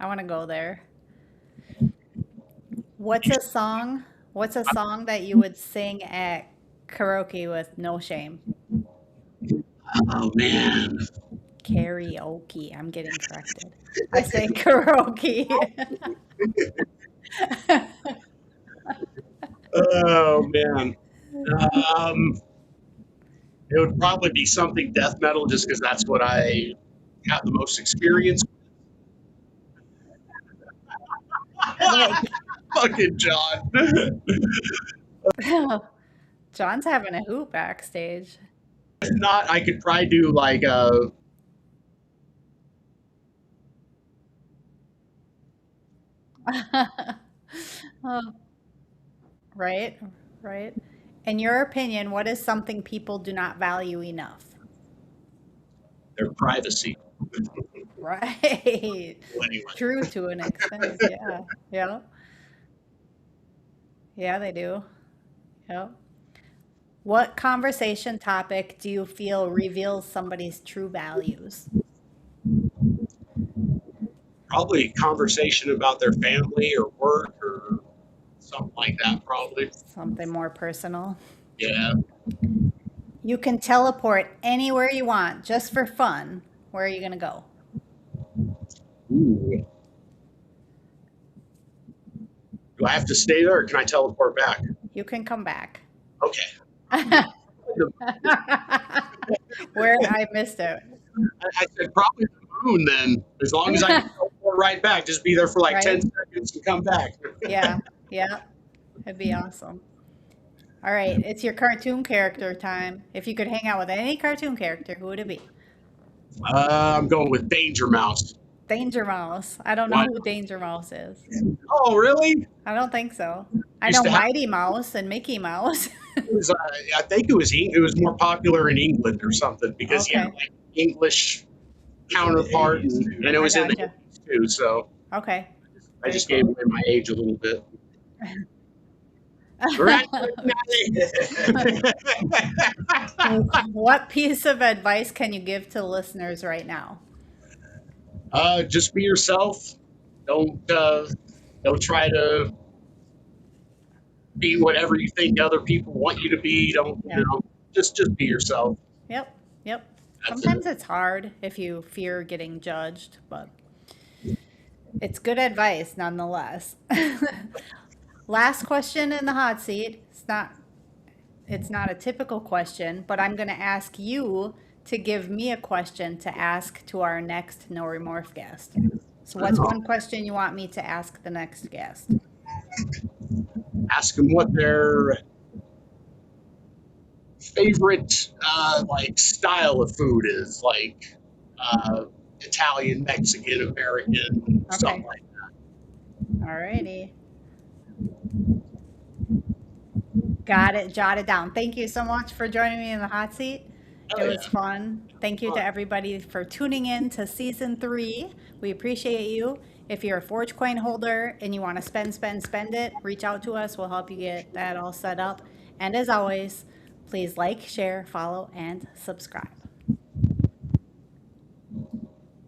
want to go there. What's a song that you would sing at karaoke with no shame? Oh, man. Karaoke. I'm getting corrected. I say karaoke. Oh, man. It would probably be something death metal just because that's what I have the most experience with. Fucking John. John's having a hoot backstage. If not, I could probably do like Oh, right, right. In your opinion, what is something people do not value enough? their privacy. Right. Well, anyway. True to an extent. Yeah. Yeah. Yeah, they do. Yeah. What conversation topic do you feel reveals somebody's true values? Probably conversation about their family or work or something like that, probably. Something more personal. Yeah. You can teleport anywhere you want just for fun. Where are you going to go? Ooh. Do I have to stay there or can I teleport back? You can come back. Okay. Where I missed it. I said probably the moon then, as long as I can teleport right back. Just be there for like Right. 10 seconds and come back. Yeah, yeah. It'd be awesome. All right, it's your cartoon character time. If you could hang out with any cartoon character, who would it be? I'm going with Danger Mouse. Danger Mouse. I don't know Why? who Danger Mouse is. Oh, really? I don't think so. I Used know to have- Mighty Mouse and Mickey Mouse. It was, I think it was more popular in England or something because he had Okay. like English counterpart and it was in the gotcha. 80s too. So Okay. I just gave away my age a little bit. Right. What piece of advice can you give to listeners right now? Just be yourself. Don't try to be whatever you think other people want you to be. Don't Yeah. you know? Just be yourself. Yep, yep. That's Sometimes it's hard if you fear getting judged, but it's good advice nonetheless. Last question in the hot seat. It's not a typical question, but I'm going to ask you to give me a question to ask to our next No Remorse guest. So what's one question you want me to ask the next guest? Ask them what their favorite like style of food is, like Italian, Mexican, American, something like that. Alrighty. Got it, jotted down. Thank you so much for joining me in the hot seat. Oh, It was yeah. fun. Thank you to everybody for tuning in to season 3. We appreciate you. If you're a Forge coin holder and you want to spend it, reach out to us. We'll help you get that all set up. And as always, please like, share, follow, and subscribe.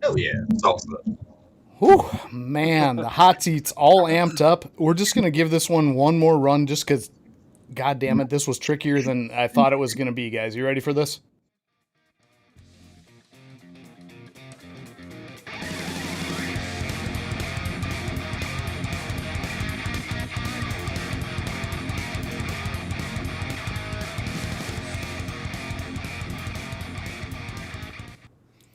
Hell yeah, salsa. Whew, man, the hot seat's all amped up. We're just going to give this one more run just because, God damn it, this was trickier than I thought it was going to be, guys. You ready for this?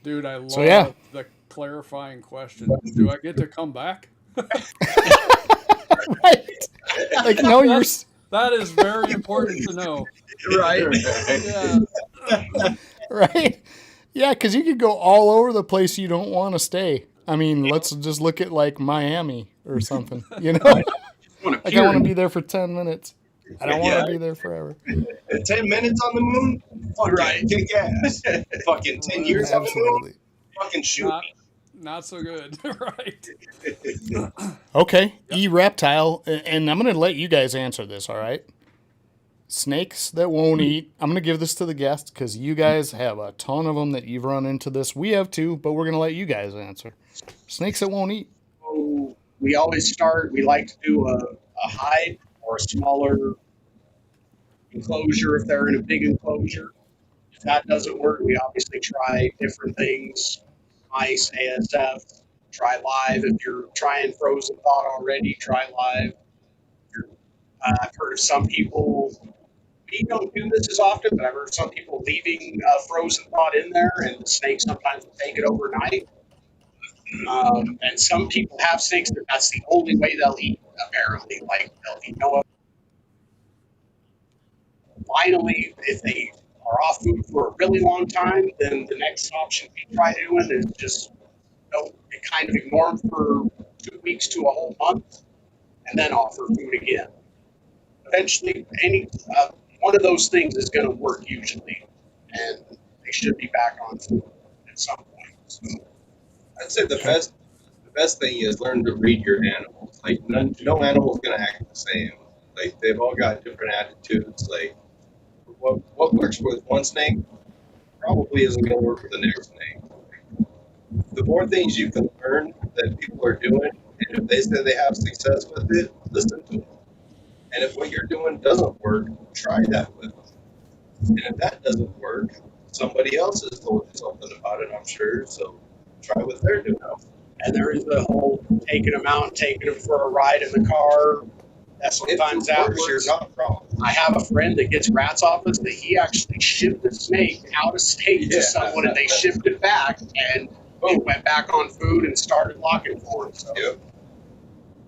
Dude, I love yeah. the clarifying question. Do I get to come back? Right. Like, no, you're... That is very important to know. Right. Yeah. Right? Yeah, because you could go all over the place you don't want to stay. I mean, let's just look at, like, Miami or something, you know? Like, I want to be there for 10 minutes. I don't want to be there forever. 10 minutes on the moon? Fucking kick ass. Fucking 10 years on the moon? Absolutely. Fucking shoot Not, me. not so good. Right. Okay, E-reptile, and I'm going to let you guys answer this, all right? Snakes that won't eat. I'm going to give this to the guests because you guys have a ton of them that you've run into this. We have too, but we're going to let you guys answer. Snakes that won't eat. So we always start, we like to do a hide or a smaller enclosure if they're in a big enclosure. If that doesn't work, we obviously try different things. Ice, ASF, try live. If you're trying frozen thought already, try live. I've heard of some people, we don't do this as often, but I've heard some people leaving frozen thought in there, and the snake sometimes will take it overnight. And some people have snakes that that's the only way they'll eat, apparently. Like, they'll eat no other. Finally, if they are off food for a really long time, then the next option we try doing is just kind of ignore them for 2 weeks to a whole month, and then offer food again. Eventually, one of those things is going to work usually, and they should be back on food at some point. So, I'd say the best thing is learn to read your animals. Like, no animal's going to act the same. Like, they've all got different attitudes. Like, what works with one snake probably isn't going to work with the next snake. The more things you can learn that people are doing, and if they say they have success with it, listen to them. And if what you're doing doesn't work, try that with them. And if that doesn't work, somebody else has told you something about it, I'm sure. So try what they're doing. And there is the whole taking them out and taking them for a ride in the car. That sometimes that Works, you're works. not wrong. I have a friend that gets rat's office that he actually shipped a snake out of state to someone and they shipped it back and it went back on food and started locking for him. So, Yep.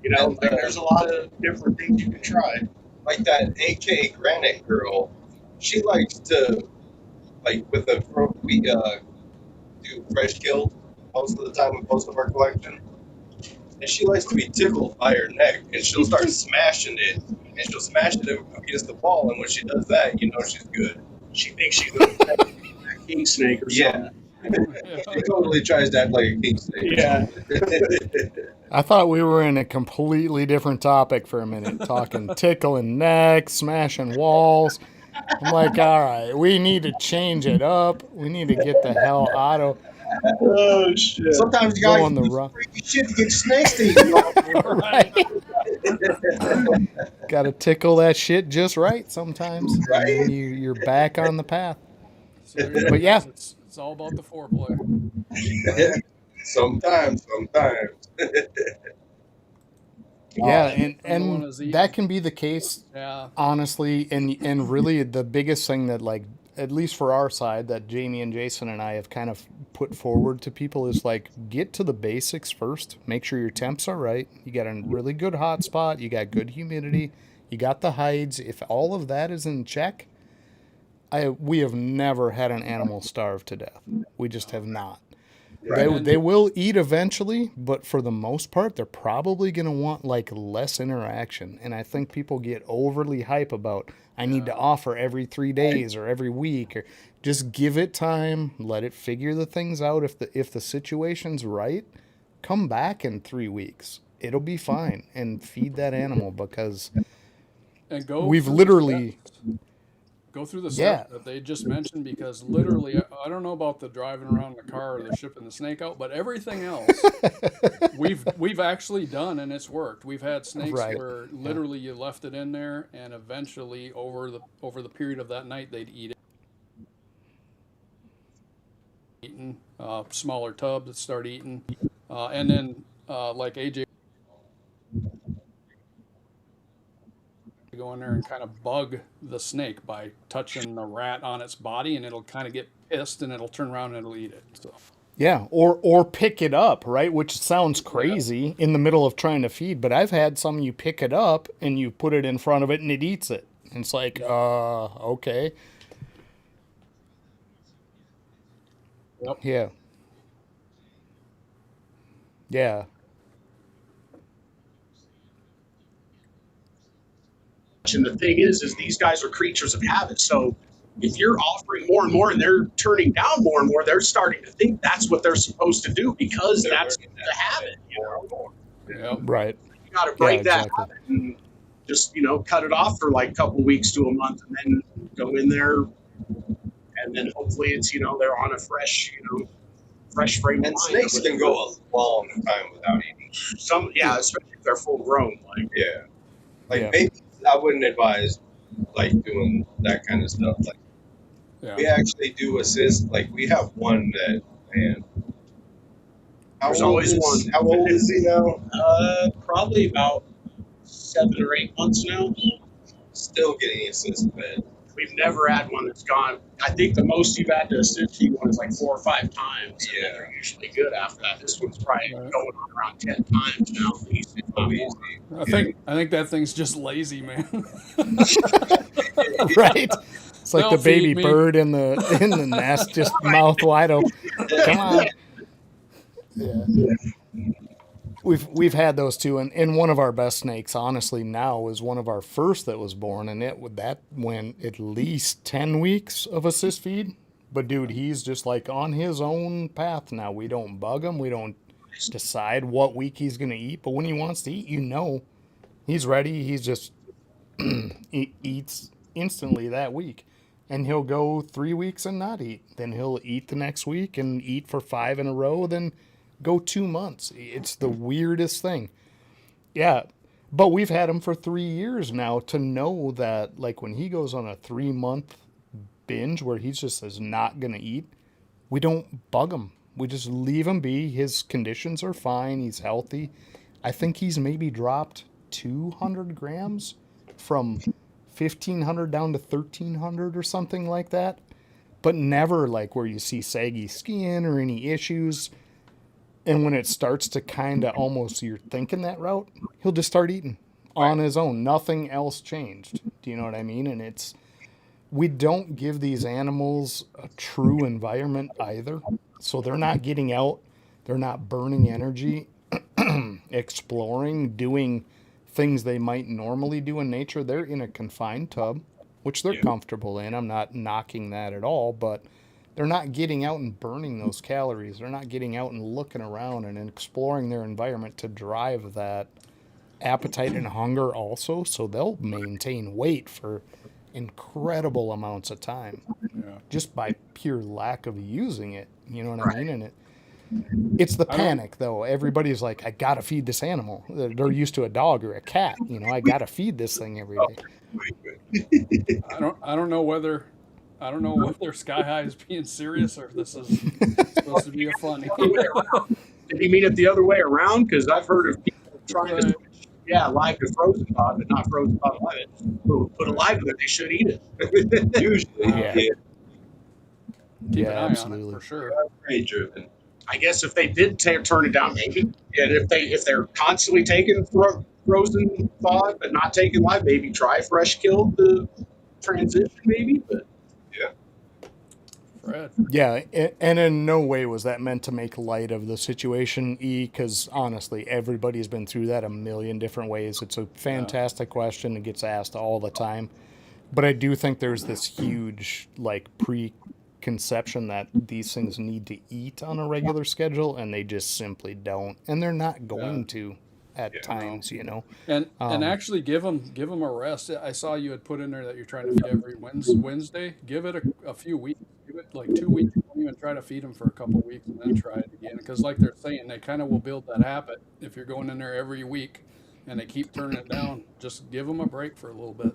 you know, like, there's a lot of different things you can try. Like that AK Granite girl, she likes to, like with the we do fresh kill most of the time with most of our collection. And she likes to be tickled by her neck, and she'll start smashing it, and she'll smash it against the wall. And when she does that, you know she's good. She thinks she's a king snake or something. Yeah, she totally tries to act like a king snake. Yeah. I thought we were in a completely different topic for a minute, talking tickling necks, smashing walls. I'm like, all right, we need to change it up. We need to get the hell out of Oh, shit. Sometimes you Go gotta on the do run. freaky shit to get snakes to eat. right. Got to tickle that shit just right sometimes. Right. And then you're back on the path. So there you go. But yeah. It's all about the foreplay. Sometimes. Yeah, Another one and is easy. that can be the case, Yeah. honestly, and really the biggest thing that, like, at least for our side, that Jamie and Jason and I have kind of put forward to people is, like, get to the basics first. Make sure your temps are right. You got a really good hot spot. You got good humidity. You got the hides. If all of that is in check, we have never had an animal starve to death. We just have not. They will eat eventually, but for the most part, they're probably going to want, like, less interaction. And I think people get overly hype about, I need to offer every 3 days or every week, or just give it time, let it figure the things out. If the situation's right, come back in 3 weeks. It'll be fine, and feed that animal, because And go we've through the literally, steps. Go through the Yeah. steps that they just mentioned, because literally, I don't know about the driving around the car or the shipping the snake out, but everything else we've actually done, and it's worked. We've had snakes Right. where literally you left it in there, and eventually over the period of that night they'd eat it. Eating smaller tubs that start eating, and then like AJ. Go in there and kind of bug the snake by touching the rat on its body, and it'll kind of get pissed and it'll turn around and it'll eat it. So yeah, or pick it up, right? Which sounds crazy in the middle of trying to feed, but I've had some you pick it up and you put it in front of it and it eats it. And it's like, okay. Yep. Yeah. Yeah. And the thing is these guys are creatures of habit. So if you're offering more and more and they're turning down more and more, they're starting to think that's what they're supposed to do because that's the habit. You know? Yep. Right. You got to break Yeah, that exactly. habit and just, cut it off for like a couple weeks to a month and then go in there. And then hopefully it's, they're on a fresh frame of And mind. snakes can go a long time without eating. Especially if they're full grown. Like, Yeah. Babies, I wouldn't advise like doing that kind of stuff. Like we Yeah. actually do assist. Like we have one that, man. There's always one. How old is he now? probably about 7 or 8 months now. Still getting assist fed. We've never had one that's gone. I think the most you've had to assist feed one is like 4 or 5 times. And then they're usually good after that. This one's probably Right. going on around 10 times now. Easy, if not more. I think that thing's just lazy, man. Right. It's like They'll the baby feed me. bird in the nest, just mouth wide open. Come on. Yeah. We've had those too, and one of our best snakes, honestly, now is one of our first that was born, and that went at least 10 weeks of assist feed. But dude, he's just like on his own path now. We don't bug him. We don't decide what week he's gonna eat. But when he wants to eat, he's ready. He's just eats instantly that week, and he'll go 3 weeks and not eat. Then he'll eat the next week and eat for 5 in a row. Then go 2 months. It's the weirdest thing. Yeah. But we've had him for 3 years now to know that, like, when he goes on a 3-month binge where he just is not going to eat, we don't bug him. We just leave him be. His conditions are fine. He's healthy. I think he's maybe dropped 200 grams from 1,500 down to 1,300 or something like that. But never like where you see saggy skin or any issues. And when it starts to kind of almost you're thinking that route, he'll just start eating on his own. Nothing else changed. Do you know what I mean? And we don't give these animals a true environment either. So they're not getting out. They're not burning energy, exploring, doing things they might normally do in nature. They're in a confined tub, which they're comfortable in. I'm not knocking that at all, but they're not getting out and burning those calories. They're not getting out and looking around and exploring their environment to drive that appetite and hunger also. So they'll maintain weight for incredible amounts of time just by pure lack of using it. You know what I mean? And it's the panic though. Everybody's like, I gotta feed this animal. They're used to a dog or a cat. You know, I gotta feed this thing every day. I don't know whether Sky High is being serious or if this is supposed to be a funny. Did he mean it the other way around? Because I've heard of people trying to switch, live to frozen pod, but not frozen pod live. Put alive to it, they should eat it. Usually, Yeah, An eye on it absolutely. for sure. very driven. I guess if they did turn it down, maybe, and if they're constantly taking frozen pod but not taking live, maybe try fresh kill to transition, maybe. But Fred. Yeah, and in no way was that meant to make light of the situation, because honestly, everybody's been through that a million different ways. It's a fantastic question. It gets asked all the time. But I do think there's this huge, like, preconception that these things need to eat on a regular schedule, and they just simply don't. And they're not going to at times, you know. And actually give them a rest. I saw you had put in there that you're trying to feed every Wednesday. Give it a few weeks. Give it like 2 weeks. Don't even try to feed them for a couple of weeks and then try it again. Because like they're saying, they kind of will build that habit if you're going in there every week and they keep turning it down. Just give them a break for a little bit.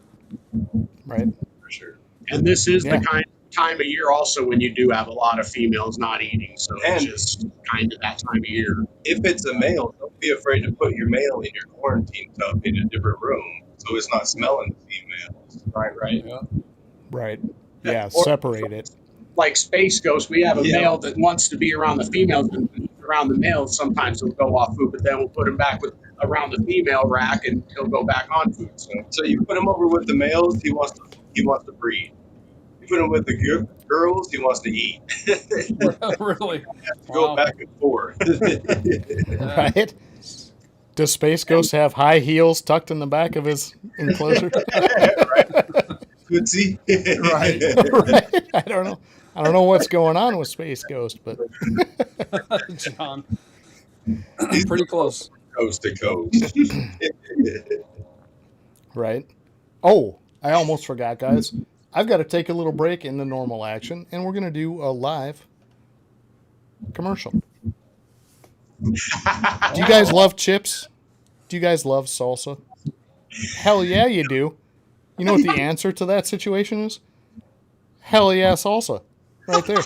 Right. For sure. and this is the kind of time of year also when you do have a lot of females not eating, so it's just kind of that time of year. If it's a male, don't be afraid to put your male in your quarantine tub in a different room so it's not smelling the females. Right. Yeah. Right. Yeah, separate it. Like Space Ghost, we have a male that wants to be around the females, and around the males sometimes he'll go off food, but then we'll put him back with around the female rack and he'll go back on food. So you put him over with the males, he wants to breed. You put him with the girls, he wants to eat. Really? Go back and forth. Right? Does Space Ghost have high heels tucked in the back of his enclosure? Tootsie. Right. I don't know. I don't know what's going on with Space Ghost, but John, he's pretty close. Coast to coast. right. Oh, I almost forgot, guys. I've got to take a little break in the normal action, and we're going to do a live commercial. Do you guys love chips? Do you guys love salsa? Hell yeah, you do. You know what the answer to that situation is? Hell yeah, salsa. Right there.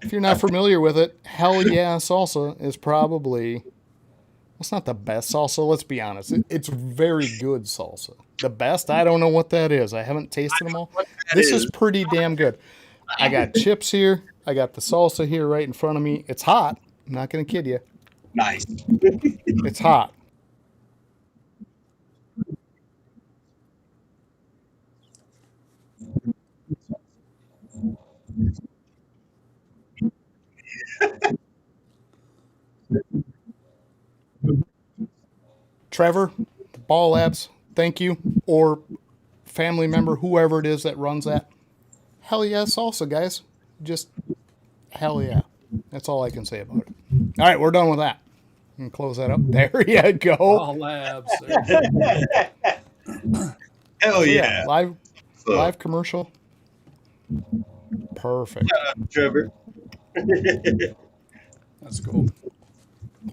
If you're not familiar with it, hell yeah, salsa is probably... It's not the best salsa, let's be honest. It's very good salsa. The best, I don't know what that is. I haven't tasted them all. This is pretty damn good. I got chips here. I got the salsa here right in front of me. It's hot. I'm not going to kid you. Nice. It's hot. Trevor, Ball Labs, thank you. Or family member, whoever it is that runs that. Hell yeah, salsa, guys. Just hell yeah. That's all I can say about it. All right, we're done with that. And close that up. There you go. All labs. Hell So, yeah. Live commercial. Perfect. Trevor. That's cool.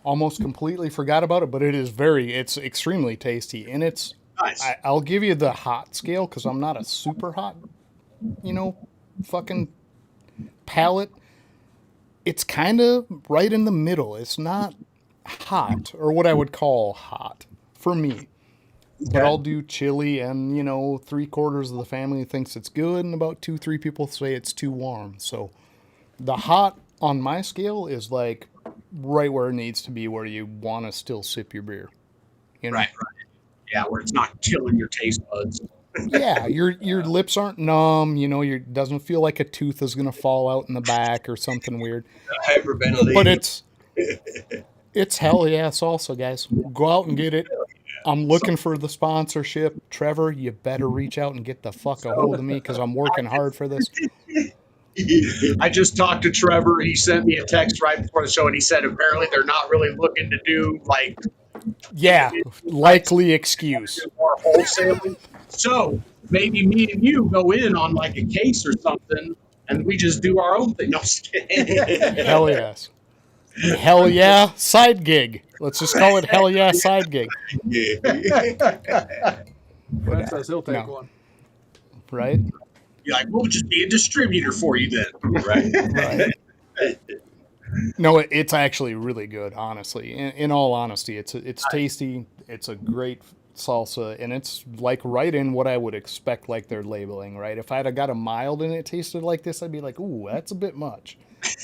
Almost completely forgot about it, but it's extremely tasty. And it's, Nice. I'll give you the hot scale because I'm not a super hot fucking palate. It's kind of right in the middle. It's not hot, or what I would call hot for me. But Okay. I'll do chili, and 3/4 of the family thinks it's good, and about 2, 3 people say it's too warm. So the hot on my scale is like right where it needs to be, where you want to still sip your beer. Right. Yeah, where it's not killing your taste buds. Yeah, your lips aren't numb. Your doesn't feel like a tooth is gonna fall out in the back or something weird. Hyperventilating. But it's hell yeah salsa, guys. Go out and get it. I'm looking for the sponsorship. Trevor, you better reach out and get the fuck a hold of me because I'm working hard for this. I just talked to Trevor. He sent me a text right before the show, and he said apparently they're not really looking to do like Yeah, likely excuse. more wholesaling. So maybe me and you go in on like a case or something, and we just do our own thing. No, I'm just kidding. Hell yes. Hell yeah side gig. Let's just call it hell yeah side gig. Brent says he'll take No. one. Right? You're like, we'll just be a distributor for you then. Right. No, it's actually really good, honestly. In all honesty, it's tasty. It's a great salsa, and it's like right in what I would expect, like their labeling, right? If I'd have got a mild and it tasted like this, I'd be like, ooh, that's a bit much.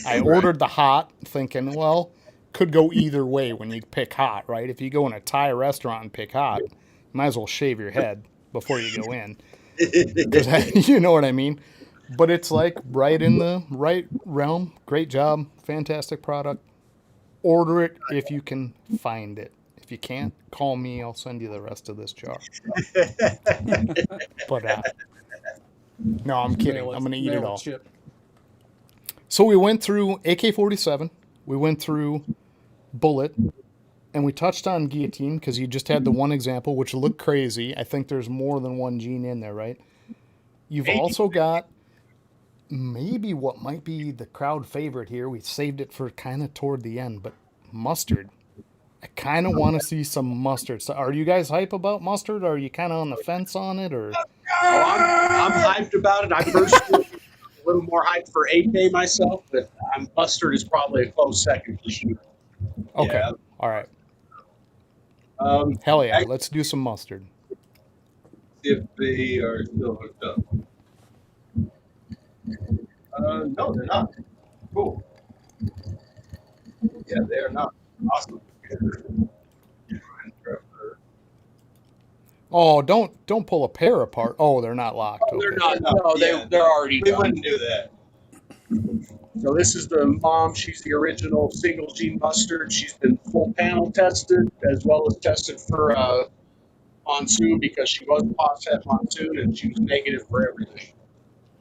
I ordered the hot, thinking, well, could go either way when you pick hot, right? If you go in a Thai restaurant and pick hot, you might as well shave your head before you go in. 'Cause you know what I mean? But it's like right in the right realm. Great job. Fantastic product. Order it if you can find it. If you can't, call me. I'll send you the rest of this jar. But no, I'm kidding. I'm going to eat it all. Chip. So we went through AK-47. We went through Bullet. And we touched on Guillotine because you just had the one example, which looked crazy. I think there's more than one gene in there, right? You've also got maybe what might be the crowd favorite here. We saved it for kind of toward the end, but mustard. I kind of want to see some mustard. So are you guys hype about mustard? Or are you kind of on the fence on it? Or I'm hyped about it. I personally a little more hyped for AK myself, but mustard is probably a close second for sure. okay, Yeah. all right, Um, hell yeah, let's do some mustard. See if they are still hooked up. No, they're not. Cool. Yeah, they are not. Awesome. Oh, don't pull a pair apart. Oh, they're not locked. they're Okay. not. No, they're already We done. wouldn't do that. So this is the mom. She's the original single gene mustard. She's been full panel tested as well as tested for monsoon because she was offset monsoon and she was negative for everything.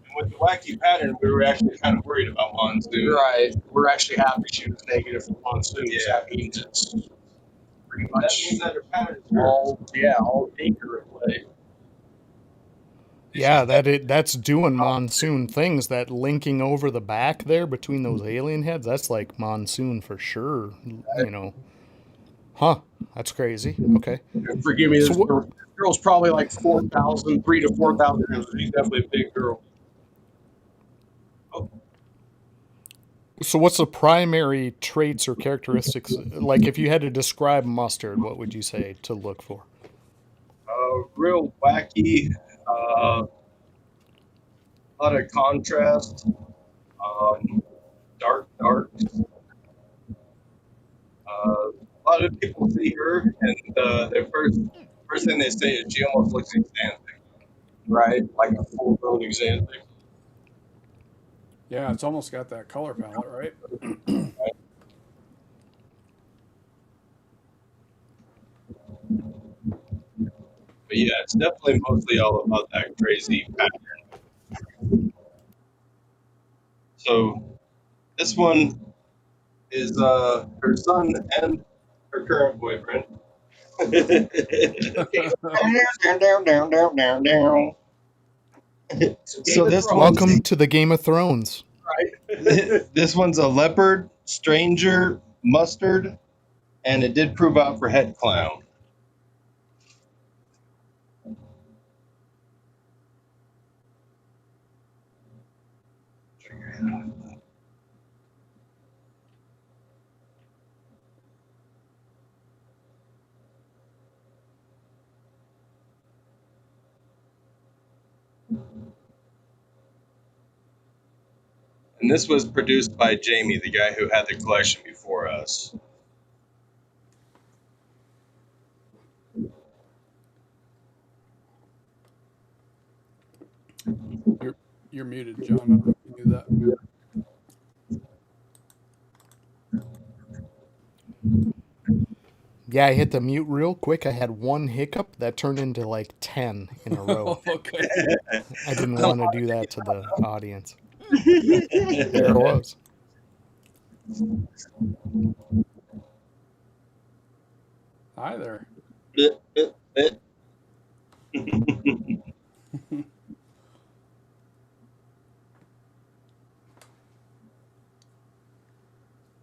And with the wacky pattern, we were actually kind of worried about monsoon. Right. We're actually happy she was negative for monsoon. Yeah. That means it's pretty That much means that her pattern's good. all Dinker at play. Yeah, that's doing monsoon things. That linking over the back there between those alien heads, that's like monsoon for sure. Huh? That's crazy. Okay. Forgive me, this So girl's probably like 4,000, 3,000 to 4,000 pounds. She's definitely a big girl. So what's the primary traits or characteristics? Like if you had to describe mustard, what would you say to look for? Real wacky. A lot of contrast. Dark. A lot of people see her, and their first thing they say is she almost looks exanthic, right? Like a full-grown exanthic. Yeah, it's almost got that color palette, right? But yeah, it's definitely mostly all about that crazy pattern. So this one is her son and her current boyfriend. So this Welcome to the Game of Thrones. this one's a leopard, stranger, mustard, and it did prove out for head clown. And this was produced by Jamie, the guy who had the collection before us. You're muted, John. I don't know if you knew that. Yeah, I hit the mute real quick. I had one hiccup that turned into like 10 in a row. Okay. I didn't want to do that to the audience. There it was. Hi there.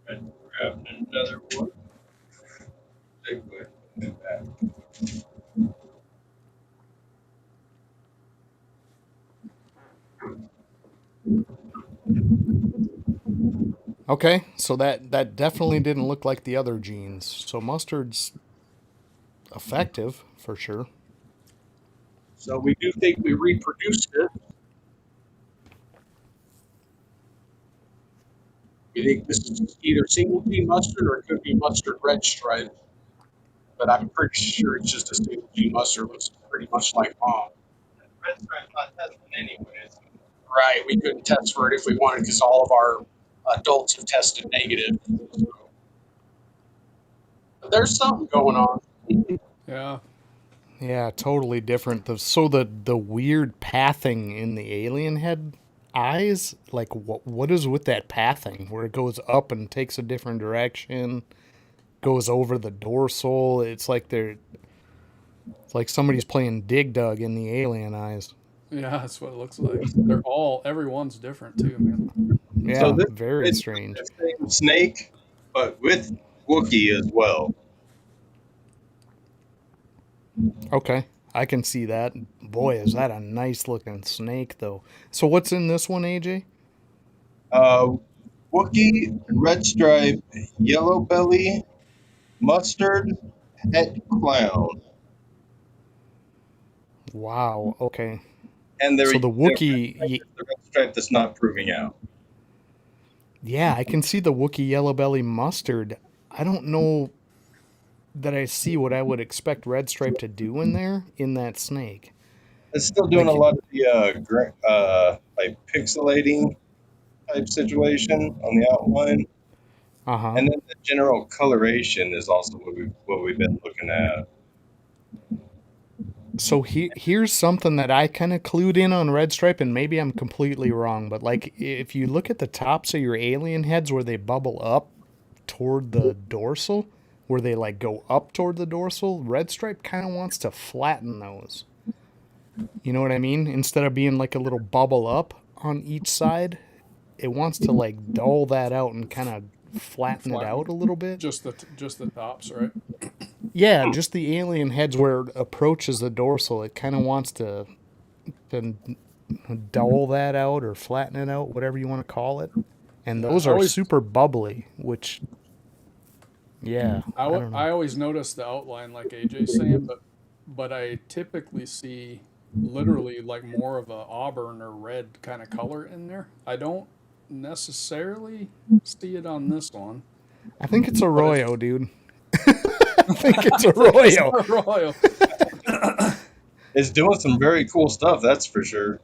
Grab another one. Take it back. Okay, so that definitely didn't look like the other jeans. So mustard's effective for sure. So we do think we reproduced it. We think this is either single G mustard or it could be mustard red stripe. But I'm pretty sure it's just a single G mustard, looks pretty much like mom. Red stripe's not testing anyways. Right, we couldn't test for it if we wanted because all of our adults have tested negative. So. But there's something going on. Yeah. Yeah, totally different. So the weird pathing in the alien head eyes, like what is with that pathing where it goes up and takes a different direction, goes over the dorsal? It's like somebody's playing Dig Dug in the alien eyes. Yeah, that's what it looks like. Everyone's different too, man. Yeah, So this very is strange. the same snake, but with Wookiee as well. Okay, I can see that. Boy, is that a nice looking snake, though. So what's in this one, AJ? Wookiee, red stripe, yellow belly, mustard, het clown. Wow. Okay. And So the Wookiee, the red stripe that's not proving out. yeah, I can see the Wookiee yellow belly mustard. I don't know that I see what I would expect Red Stripe to do in there in that snake. It's still doing Like- a lot of the like pixelating type situation on the outline, Uh-huh. and then the general coloration is also what we've been looking at. So here's something that I kind of clued in on Red Stripe, and maybe I'm completely wrong, but like if you look at the tops of your alien heads where they bubble up toward the dorsal, where they like go up toward the dorsal, Red Stripe kind of wants to flatten those. You know what I mean? Instead of being like a little bubble up on each side, it wants to like dull that out and kind of flatten it out a little bit. Just the tops, right? Yeah, just the alien heads where it approaches the dorsal, it kind of wants to dull that out or flatten it out, whatever you want to call it. And those are super bubbly, which, yeah, I don't know. I always notice the outline, like AJ's saying, but I typically see literally like more of a auburn or red kind of color in there. I don't necessarily see it on this one. I think it's Arroyo, dude. I think it's Arroyo. Arroyo. It's doing some very cool stuff, that's for sure.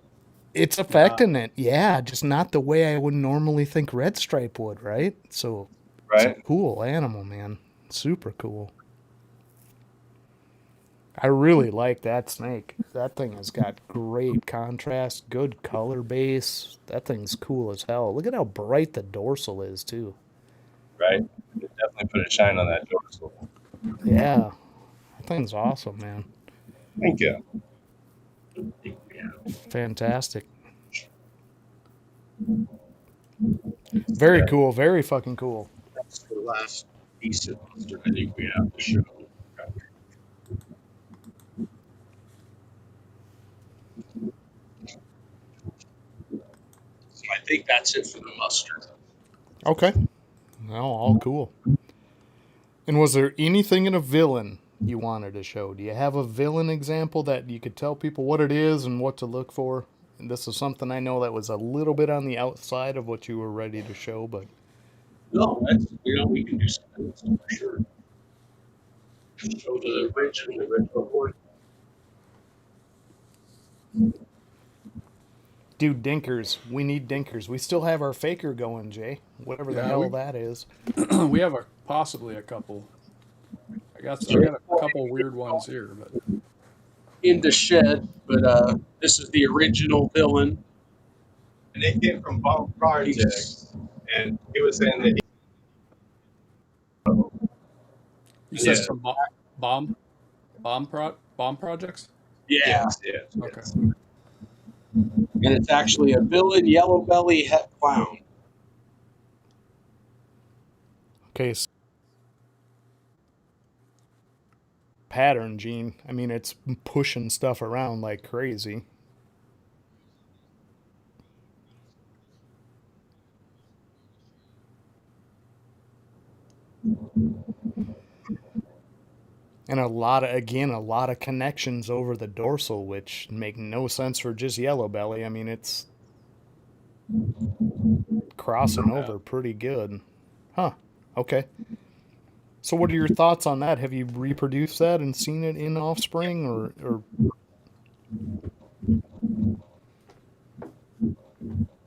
It's affecting it, yeah, just not the way I would normally think Red Stripe would, right? So, Right? It's a cool animal, man. Super cool. I really like that snake. That thing has got great contrast, good color base. That thing's cool as hell. Look at how bright the dorsal is, too. Right? It definitely put a shine on that dorsal. Yeah. That thing's awesome, man. Thank you. Fantastic. Very cool. Very fucking cool. That's the last piece of mustard I think we have to show. So I think that's it for the mustard. Okay. Well, all cool. And was there anything in a villain you wanted to show? Do you have a villain example that you could tell people what it is and what to look for? And this is something I know that was a little bit on the outside of what you were ready to show, but No, that's, we can do something for sure. Show the original board. dude, Dinkers. We need Dinkers. We still have our faker going, Jay. Whatever the hell that is. We have possibly a couple. I got a couple weird ones here, but In the shed, but this is the original villain. And it came from Bomb Projects, and he was saying that you said some bomb projects. Yeah. yes. Okay. And it's actually a villain yellow belly het clown. Okay. Pattern, Gene. I mean, it's pushing stuff around like crazy. And a lot of connections over the dorsal, which make no sense for just yellow belly. I mean, it's crossing over pretty good. Huh. Okay. So what are your thoughts on that? Have you reproduced that and seen it in offspring or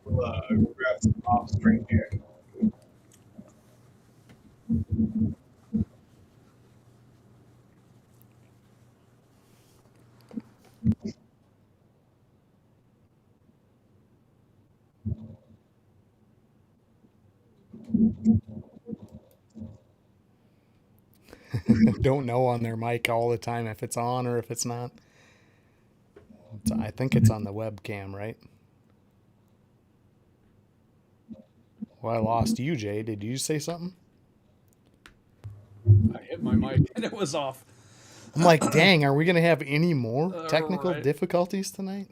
We'll grab some offspring here. don't know on their mic all the time if it's on or if it's not? I think it's on the webcam, right? Well, I lost you, Jay. Did you say something? I hit my mic and it was off. I'm like, dang, are we going to have any more technical right. difficulties tonight?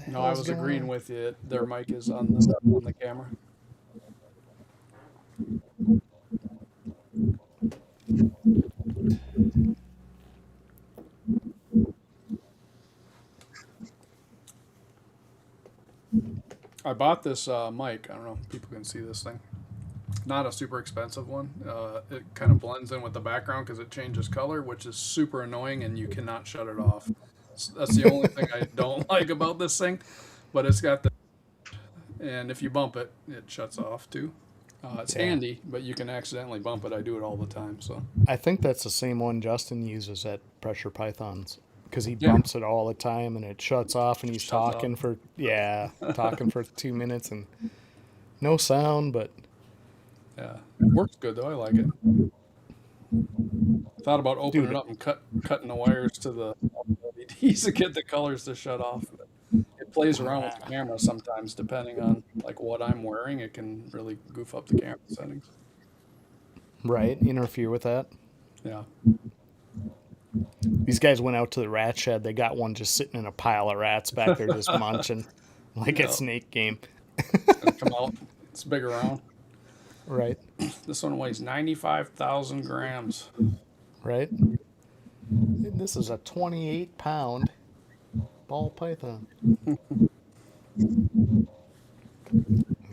No, I was agreeing with you. Their mic is on the camera. I bought this mic. I don't know if people can see this thing. Not a super expensive one. It kind of blends in with the background because it changes color, which is super annoying, and you cannot shut it off. That's the only thing I don't like about this thing. But it's got the... And if you bump it, it shuts off too. It's handy, but you can accidentally bump it. I do it all the time. So I think that's the same one Justin uses at Pressure Pythons. Because he bumps it all the time and it shuts off and he's talking for 2 minutes and no sound, but yeah, it works good though. I like it. Thought about opening it up and cutting the wires to the LEDs to get the colors to shut off. But it plays around with the camera sometimes, depending on like what I'm wearing. It can really goof up the camera settings. Right, interfere with that. Yeah. These guys went out to the rat shed. They got one just sitting in a pile of rats back there just munching like a snake game. It's gonna come out. It's big around. Right. This one weighs 95,000 grams. Right. This is a 28-pound ball python.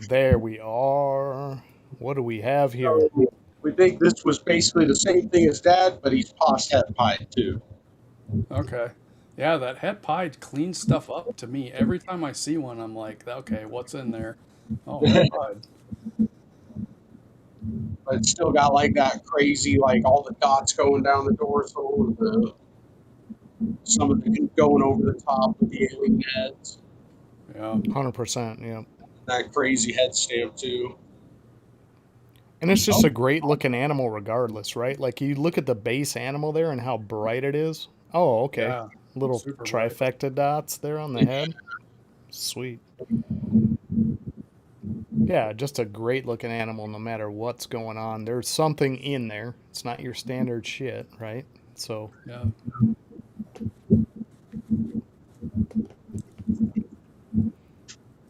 There we are. What do we have here? We think this was basically the same thing as Dad, but he's past het pied too. Okay. Yeah, that het pied cleans stuff up to me. Every time I see one, I'm like, okay, what's in there? Oh, het pied. But it's still got like that crazy, like all the dots going down the dorsal, and some of the going over the top with the alien heads. Yeah. 100%, yeah. That crazy head stamp too. And it's just a great looking animal regardless, right? Like you look at the base animal there and how bright it is. Oh, okay. Yeah, little super trifecta dots there on the head. Sweet. Yeah, just a great looking animal no matter what's going on. There's something in there. It's not your standard shit, right? So, yeah.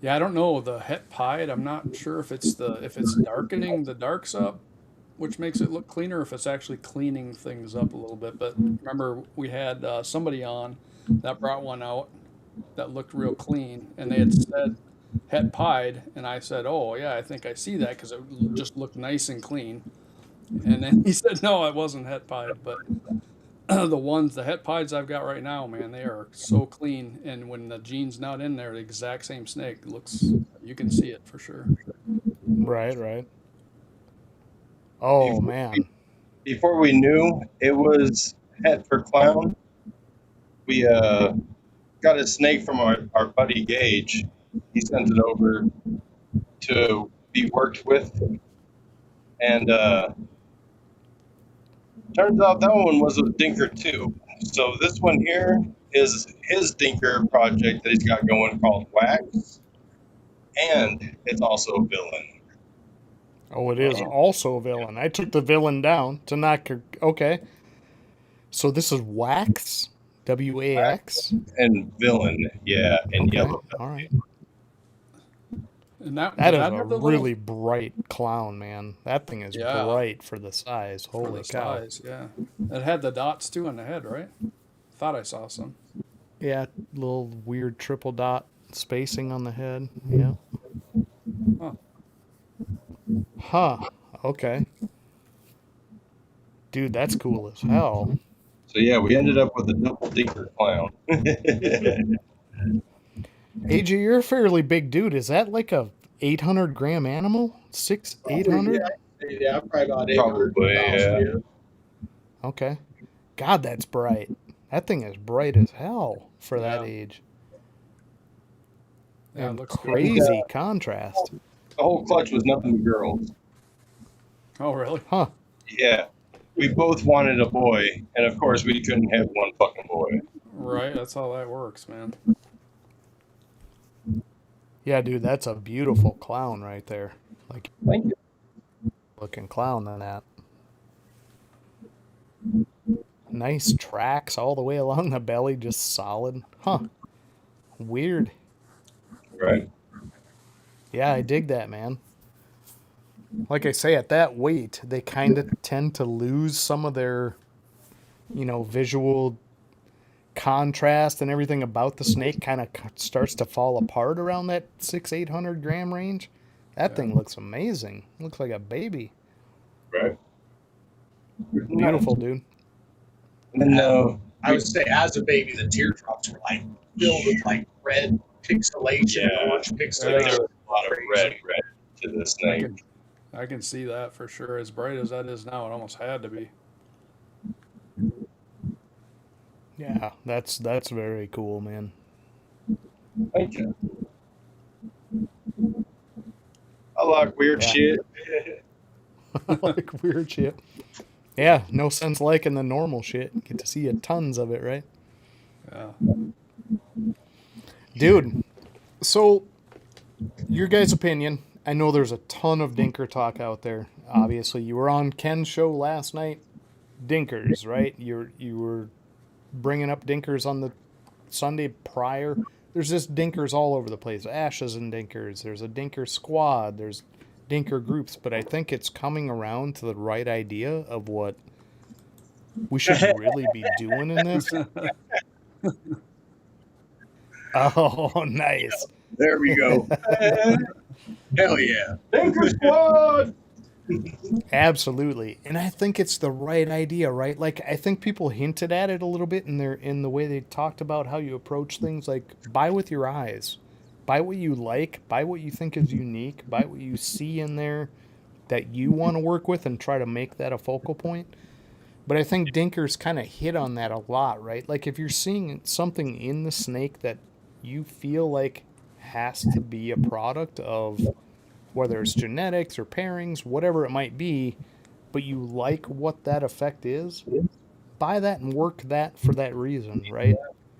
Yeah, I don't know the het pied. I'm not sure if it's darkening the darks up, which makes it look cleaner, if it's actually cleaning things up a little bit. But remember, we had somebody on that brought one out that looked real clean, and they had said het pied, and I said, "Oh yeah, I think I see that because it just looked nice and clean." And then he said, "No, it wasn't het pied, but." The het pieds I've got right now, man, they are so clean. And when the gene's not in there, the exact same snake looks, you can see it for sure. Right, right. Oh, Before man. before we knew it was het for clown, we got a snake from our buddy Gage. He sent it over to be worked with, and turns out that one was a dinker too. So this one here is his dinker project that he's got going called Wax, and it's also a villain. Oh, it is also a villain. I took the villain down to knock her. Okay. So this is Wax? W-A-X? And villain, yeah, and Okay, yellow. all right. And That does is that a have the really bright clown, man. That thing is Yeah. bright for the size. for Holy the cow. size? Yeah, it had the dots too on the head, right? Thought I saw some. Yeah, little weird triple dot spacing on the head. Yeah. Huh. Huh. Okay. Dude, that's cool as hell. So yeah, we ended up with a double dinker clown. AJ, you're a fairly big dude. Is that like a 800-gram animal? 800? Yeah, probably about 800 Probably, yeah. Okay. God, that's bright. That thing is bright as hell for that Yeah. age. Yeah, it And looks good. crazy contrast. The whole clutch was nothing but girls. Oh, really? Huh. Yeah. We both wanted a boy, and of course we couldn't have one fucking boy. Right. That's how that works, man. Yeah, dude, that's a beautiful clown right there. Like, Thank you. looking clown than that. Nice tracks all the way along the belly, just solid. Huh. Weird. Right. Yeah, I dig that, man. Like I say, at that weight, they kind of tend to lose some of their, visual contrast and everything about the snake kind of starts to fall apart around that 800 gram range. That thing looks amazing. Looks like a baby. Right. Beautiful, dude. And I would say as a baby, the teardrops were like filled with like red pixelation, Yeah. orange there pixelation. was a lot of red to the snake. I can see that for sure. As bright as that is now, it almost had to be. Yeah, that's very cool, man. Thank you. I like weird Yeah. shit. Like weird shit. Yeah, no sense liking the normal shit. Get to see a tons of it, right? Yeah. Dude, so your guys' opinion. I know there's a ton of dinker talk out there. Obviously, you were on Ken's show last night. Dinkers, right? You were bringing up dinkers on the Sunday prior. There's just dinkers all over the place. Ashes and dinkers. There's a dinker squad. There's dinker groups. But I think it's coming around to the right idea of what we should really be doing in this. Oh, nice. There we go. Hell yeah. Dinker squad. Absolutely. And I think it's the right idea, right? Like, I think people hinted at it a little bit in the way they talked about how you approach things. Like, buy with your eyes. Buy what you like. Buy what you think is unique. Buy what you see in there that you want to work with and try to make that a focal point. But I think dinkers kind of hit on that a lot, right? Like, if you're seeing something in the snake that you feel like has to be a product of whether it's genetics or pairings, whatever it might be, but you like what that effect is, buy that and work that for that reason, right?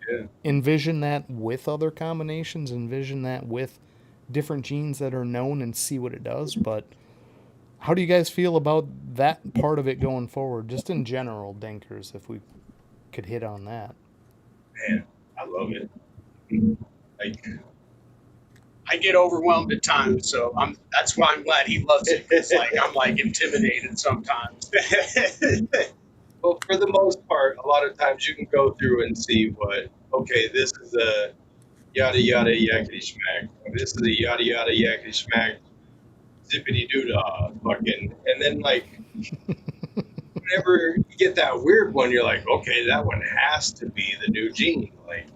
Yeah. Envision that with other combinations, envision that with different genes that are known and see what it does. But how do you guys feel about that part of it going forward, just in general, dinkers, if we could hit on that? Man, I love it. Like, I get overwhelmed at times, so that's why I'm glad he loves it. It's like I'm like intimidated sometimes. Well, for the most part, a lot of times you can go through and see okay, this is a yada yada yakety smack. This is a yada yada yakety smack, zippity doo dah, fucking. And then, like, whenever you get that weird one, you're like, okay, that one has to be the new gene. Like,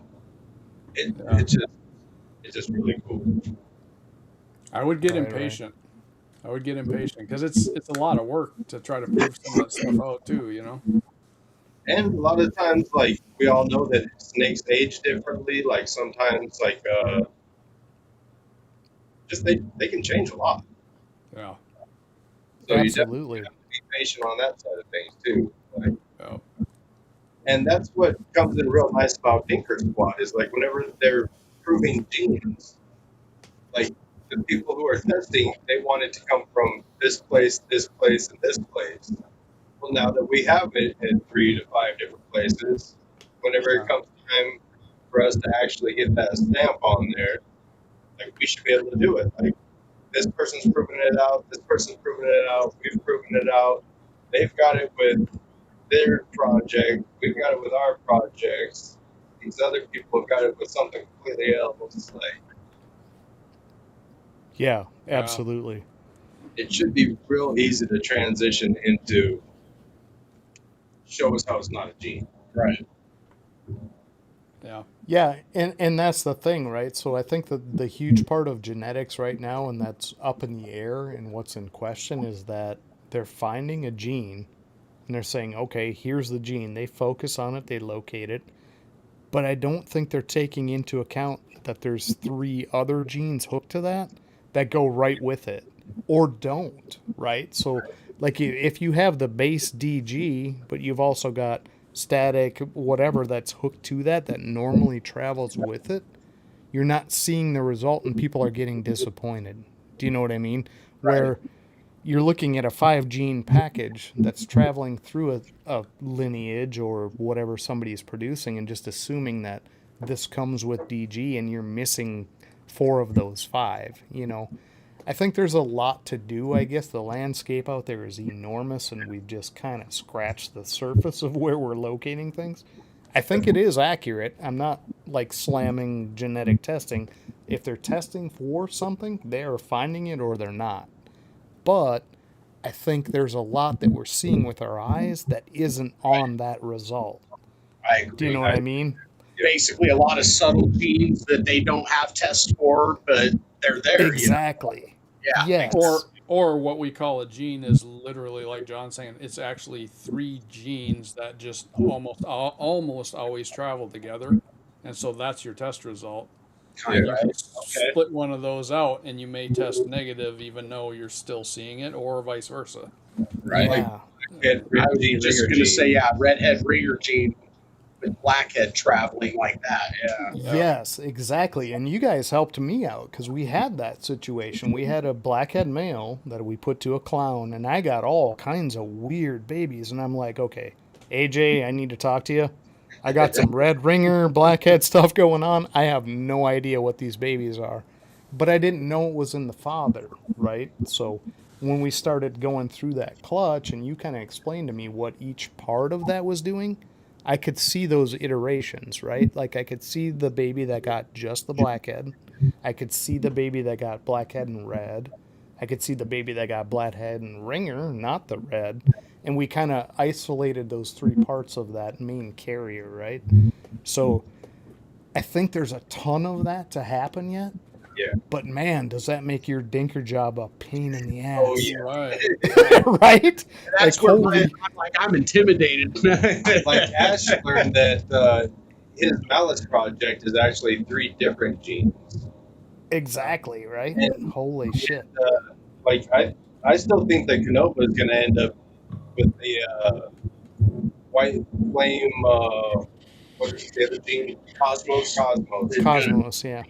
it's just really cool. I would get Right, impatient. I would get impatient because it's a lot of work to try to prove some of that stuff out too, you know? And a lot of times, like, we all know that snakes age differently. Like, sometimes, like, just they can change a lot. Yeah. So Absolutely. you definitely have to be patient on that side of things too. Like, Yeah. and that's what comes in real nice about Dinkers Squad is like whenever they're proving genes, like the people who are testing, they want it to come from this place, and this place. Well, now that we have it in 3 to 5 different places, whenever it comes time for us to actually get that stamp on there, like we should be able to do it. Like this person's proving it out, this person's proving it out, we've proven it out. They've got it with their project, we've got it with our projects. These other people have got it with something completely else. Like Yeah, absolutely. it should be real easy to transition into show us how it's not a gene. Right. Yeah. Yeah, and that's the thing, right? So I think that the huge part of genetics right now, and that's up in the air and what's in question, is that they're finding a gene and they're saying, okay, here's the gene. They focus on it, they locate it. But I don't think they're taking into account that there's 3 other genes hooked to that go right with it or don't, right? So like if you have the base DG, but you've also got static, whatever that's hooked to that normally travels with it, you're not seeing the result and people are getting disappointed. Do you know what I mean? Where you're looking at a 5 gene package that's traveling through a lineage or whatever somebody's producing and just assuming that this comes with DG and you're missing 4 of those 5, you know. I think there's a lot to do. I guess the landscape out there is enormous and we've just kind of scratched the surface of where we're locating things. I think it is accurate. I'm not like slamming genetic testing. If they're testing for something, they are finding it or they're not. But I think there's a lot that we're seeing with our eyes that isn't on that result. I agree. Do you know what I mean? Basically, a lot of subtle genes that they don't have tests for, but they're there. Exactly. You know? Yeah. Yes. Or what we call a gene is literally, like John's saying, it's actually 3 genes that just almost always travel together, and so that's your test result. And you can split one of those out, and you may test negative, even though you're still seeing it, or vice versa. Right. Yeah. I was just going to say, redhead ringer gene with blackhead traveling like that. Yeah. Yes, exactly. And you guys helped me out because we had that situation. We had a blackhead male that we put to a clown, and I got all kinds of weird babies. And I'm like, okay, AJ, I need to talk to you. I got some red ringer, blackhead stuff going on. I have no idea what these babies are. But I didn't know it was in the father, right? So when we started going through that clutch and you kind of explained to me what each part of that was doing, I could see those iterations, right? Like I could see the baby that got just the blackhead. I could see the baby that got blackhead and red. I could see the baby that got blackhead and ringer, not the red. And we kind of isolated those 3 parts of that main carrier, right? So I think there's a ton of that to happen yet. Yeah. But man, does that make your dinker job a pain in the ass? Oh yeah. Right. Right? That's like, where I'm intimidated. Like Ash learned that his malice project is actually 3 different genes. Exactly, right? And- Holy shit. Like I still think that Canova is going to end up with the white flame. What is the other gene? Cosmos. Cosmos, yeah.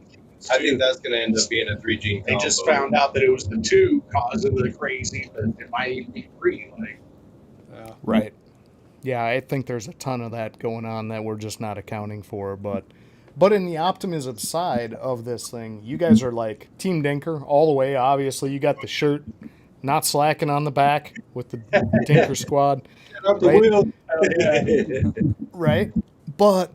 I think that's going to end up being a 3 gene combo. They just found out that it was the 2 causing the crazy, but it might even be 3. Like, Yeah. Right. Yeah, I think there's a ton of that going on that we're just not accounting for. But But in the optimism side of this thing, you guys are like Team Dinker all the way. Obviously, you got the shirt, not slacking on the back with the Dinker squad, Up the right? wheel. Right? But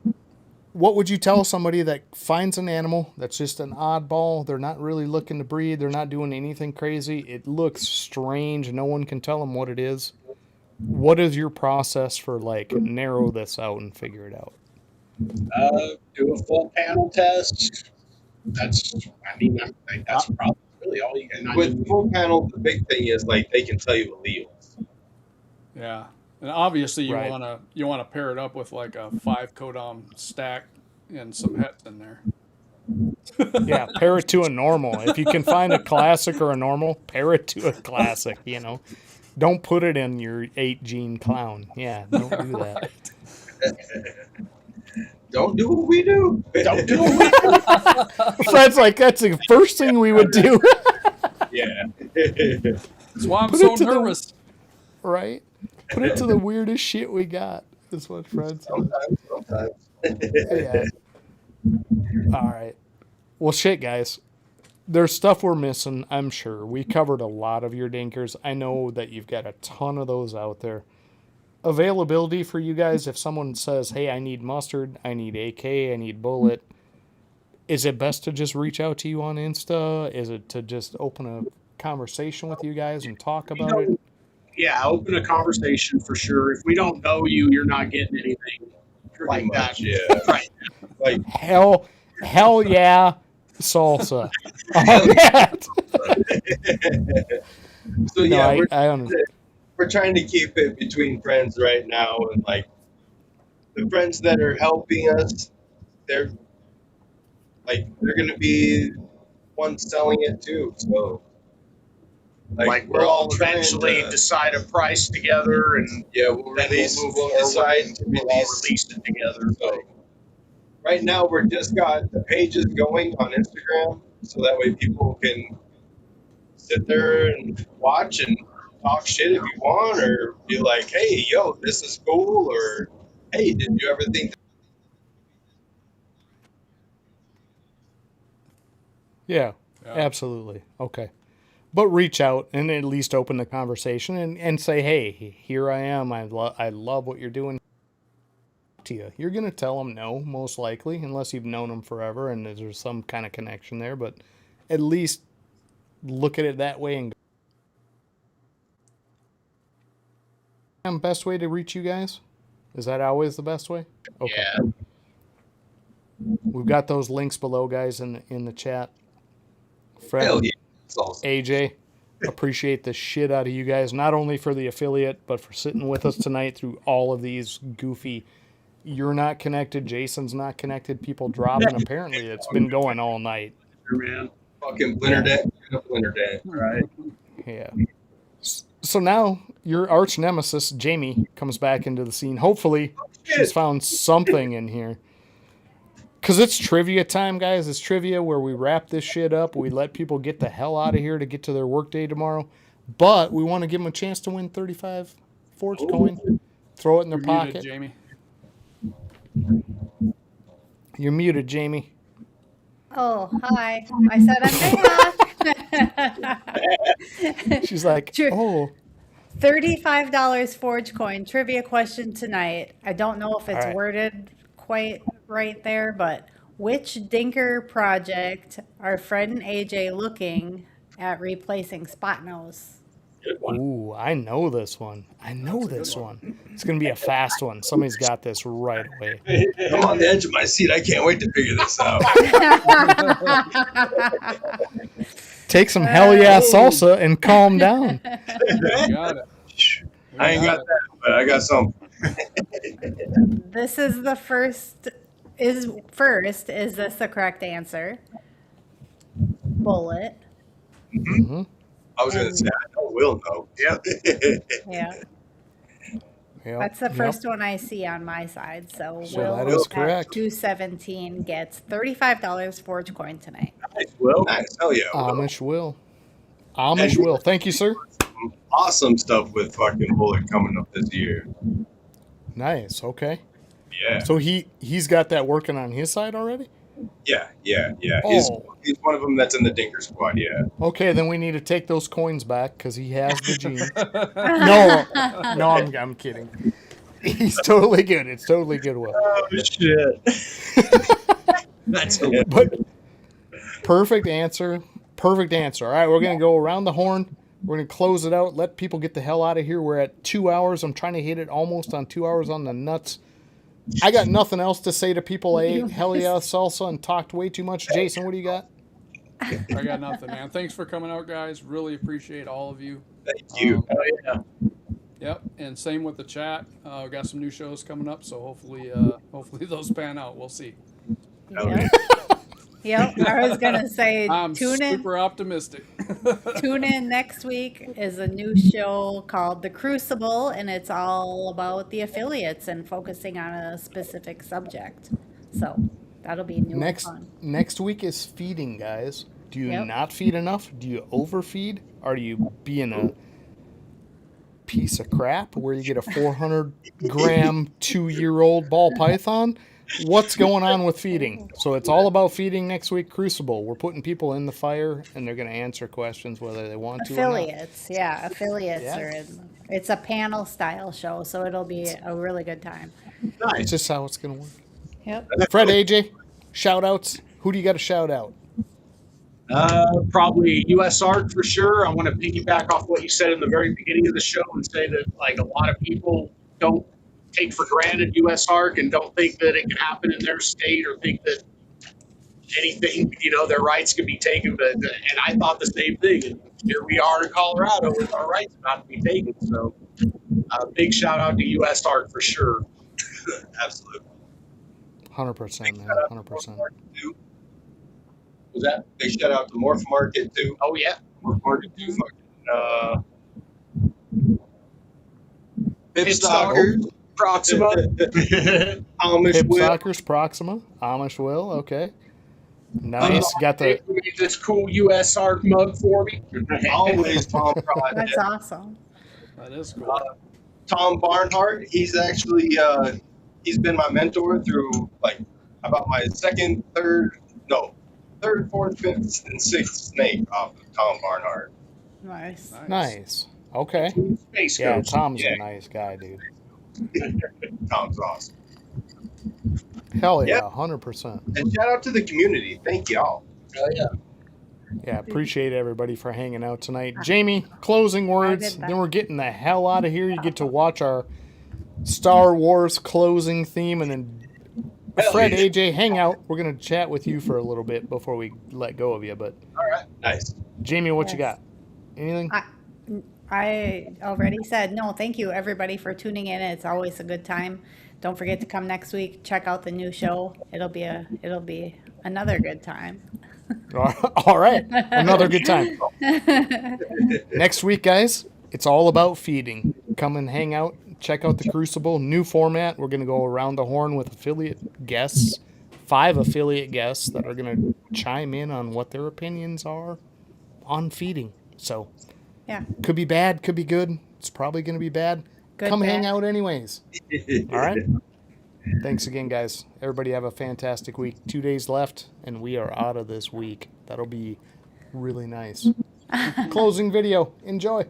what would you tell somebody that finds an animal that's just an oddball? They're not really looking to breed. They're not doing anything crazy. It looks strange. No one can tell them what it is. What is your process for like narrow this out and figure it out? Do a full panel test. That's probably really all you can. With full panel, the big thing is like they can tell you alleles. Yeah, and obviously you Right. wanna pair it up with like a 5 codom stack and some hets in there. Yeah, pair it to a normal. If you can find a classic or a normal, pair it to a classic, you know. Don't put it in your 8-gene clown. Yeah, don't do that. Don't do what we do. Don't do it. Fred's like, that's the first thing we would do. Yeah. That's why I'm Put so it to the- nervous. Right? Put it to the weirdest shit we got. That's what Fred said. Sometimes. Yeah. All right. Well, shit, guys. There's stuff we're missing, I'm sure. We covered a lot of your dinkers. I know that you've got a ton of those out there. Availability for you guys, if someone says, hey, I need mustard, I need AK, I need bullet, is it best to just reach out to you on Insta? Is it to just open a conversation with you guys and talk about it? Yeah, open a conversation for sure. If we don't know you, you're not getting anything like that. Yeah. Right. Like, Hell yeah, salsa. All that. so No, yeah, I understand. we're trying to keep it between friends right now, and like the friends that are helping us, they're gonna be ones selling it too. So Like we're all trying eventually to- decide a price together, and yeah, we'll then release. we'll We'll move decide forward to and we'll all release. release it together. So right now we're just got the pages going on Instagram, so that way people can sit there and watch and talk shit if you want, or be like, hey, yo, this is cool, or hey, did you ever think? Yeah, Yeah. absolutely. Okay. But reach out and at least open the conversation and say, hey, here I am. I love what you're doing to you. You're going to tell them no, most likely, unless you've known them forever and there's some kind of connection there. But at least look at it that way. And best way to reach you guys? Is that always the best way? Okay. Yeah. We've got those links below, guys, in the chat. Fred, Hell yeah, it's awesome. AJ, appreciate the shit out of you guys, not only for the affiliate, but for sitting with us tonight through all of these goofy, you're not connected, Jason's not connected, people dropping. Apparently, it's been going all night. Man. Fucking Blinner Dad. Right. Yeah. So now your arch nemesis, Jamie, comes back into the scene. Hopefully, she's found something in here. Because it's trivia time, guys. It's trivia where we wrap this shit up. We let people get the hell out of here to get to their workday tomorrow. But we want to give them a chance to win 35 Forge coin. Throw it in their You're pocket. muted, Jamie. You're muted, Jamie. Oh, hi. I said I'm back. She's like, True. oh. $35 Forge coin trivia question tonight. I don't know if it's All right. worded quite right there, but which Dinker project are Fred and AJ looking at replacing Spot Nose? Good one. Ooh, I know this one. I know this one. It's going to be a fast one. Somebody's got this right away. I'm on the edge of my seat. I can't wait to figure this out. Take some hell yeah salsa and calm down. You got it. I ain't got that, but I got some. This is the first. Is this the correct answer? Bullet. Mm-hmm. I was gonna say I know Will know. Yep. Yeah. Yep. That's the first one I see on my side. So So Will that is at correct. 217 gets $35 Forge coin tonight. Nice, Will. Nice. Hell yeah. Will. Amish Will. Amish Will. Thank you, sir. Awesome stuff with fucking Bullet coming up this year. Nice. Okay. Yeah. So he's got that working on his side already? Yeah. Oh. He's one of them that's in the Dinkers squad. Yeah. Okay, then we need to take those coins back because he has the genes. No, I'm kidding. He's totally good. It's totally good, Will. Oh shit. That's But perfect answer. Perfect answer. All right, we're going to go around the horn. We're going to close it out. Let people get the hell out of here. We're at 2 hours. I'm trying to hit it almost on 2 hours on the nuts. I got nothing else to say to people. I ate hell yeah salsa and talked way too much. Jason, what do you got? I got nothing, man. Thanks for coming out, guys. Really appreciate all of you. Thank you. Oh yeah. Yep, and same with the chat. We got some new shows coming up, so hopefully those pan out. We'll see. Yep. I was gonna say I'm tune in. super optimistic. Tune in next week is a new show called The Crucible, and it's all about the affiliates and focusing on a specific subject. So that'll be new and fun. Next week is feeding, guys. Do you Yep. not feed enough? Do you overfeed? Are you being a piece of crap where you get a 400-gram 2-year-old ball python? What's going on with feeding? So it's all about feeding next week. Crucible. We're putting people in the fire, and they're going to answer questions whether they want to or not. Affiliates, yeah, affiliates Yeah. are in. It's a panel style show, so it'll be a really good time. Nice. It's just how it's going to work. Yep. Fred, AJ, shout outs. Who do you got to shout out? Probably U.S. Art for sure. I want to piggyback off what you said in the very beginning of the show and say that like a lot of people don't take for granted U.S. Art and don't think that it can happen in their state or think that anything, their rights can be taken. But and I thought the same thing. And here we are in Colorado with our rights about to be taken. So big shout out to U.S. Art for sure. Absolutely. 100%, man. 100%. Was that? Big shout out to Morph Market too. Oh yeah. Morph Market too. Hip Stalkers. Stalkers. Proxima. Amish Hip Will. Stalkers, Proxima, Amish Will. Okay. Nice. Got the. They made this cool U.S. Art mug for me. Always Tom Project. That's awesome. That is cool. Tom Barnhart. He's actually he's been my mentor through like about my third, fourth, fifth, and sixth snake off of Tom Barnhart. Nice. Nice. Okay. Space Yeah, Ghost. Tom's Yeah. a nice guy, dude. Tom's awesome. Hell yeah, Yeah. 100%. And shout out to the community. Thank y'all. Oh yeah. Yeah, appreciate everybody for hanging out tonight. Jamie, closing words. did that. Then we're getting the hell out of here. You get to watch our Star Wars closing theme, and then Hell Fred, yeah. AJ, hang out. We're gonna chat with you for a little bit before we let go of you. But All right. Nice. Jamie, what you Yes. got? Anything? I already said no. Thank you, everybody, for tuning in. It's always a good time. Don't forget to come next week. Check out the new show. It'll be another good time. All right, another good time. Next week, guys, it's all about feeding. Come and hang out. Check out the Crucible. New format. We're going to go around the horn with affiliate guests. 5 affiliate guests that are going to chime in on what their opinions are on feeding. So, Yeah. could be bad, could be good. It's probably going to be bad. Good, Come hang bad. out anyways. All right? Thanks again, guys. Everybody have a fantastic week. 2 days left, and we are out of this week. That'll be really nice. Closing video. Enjoy.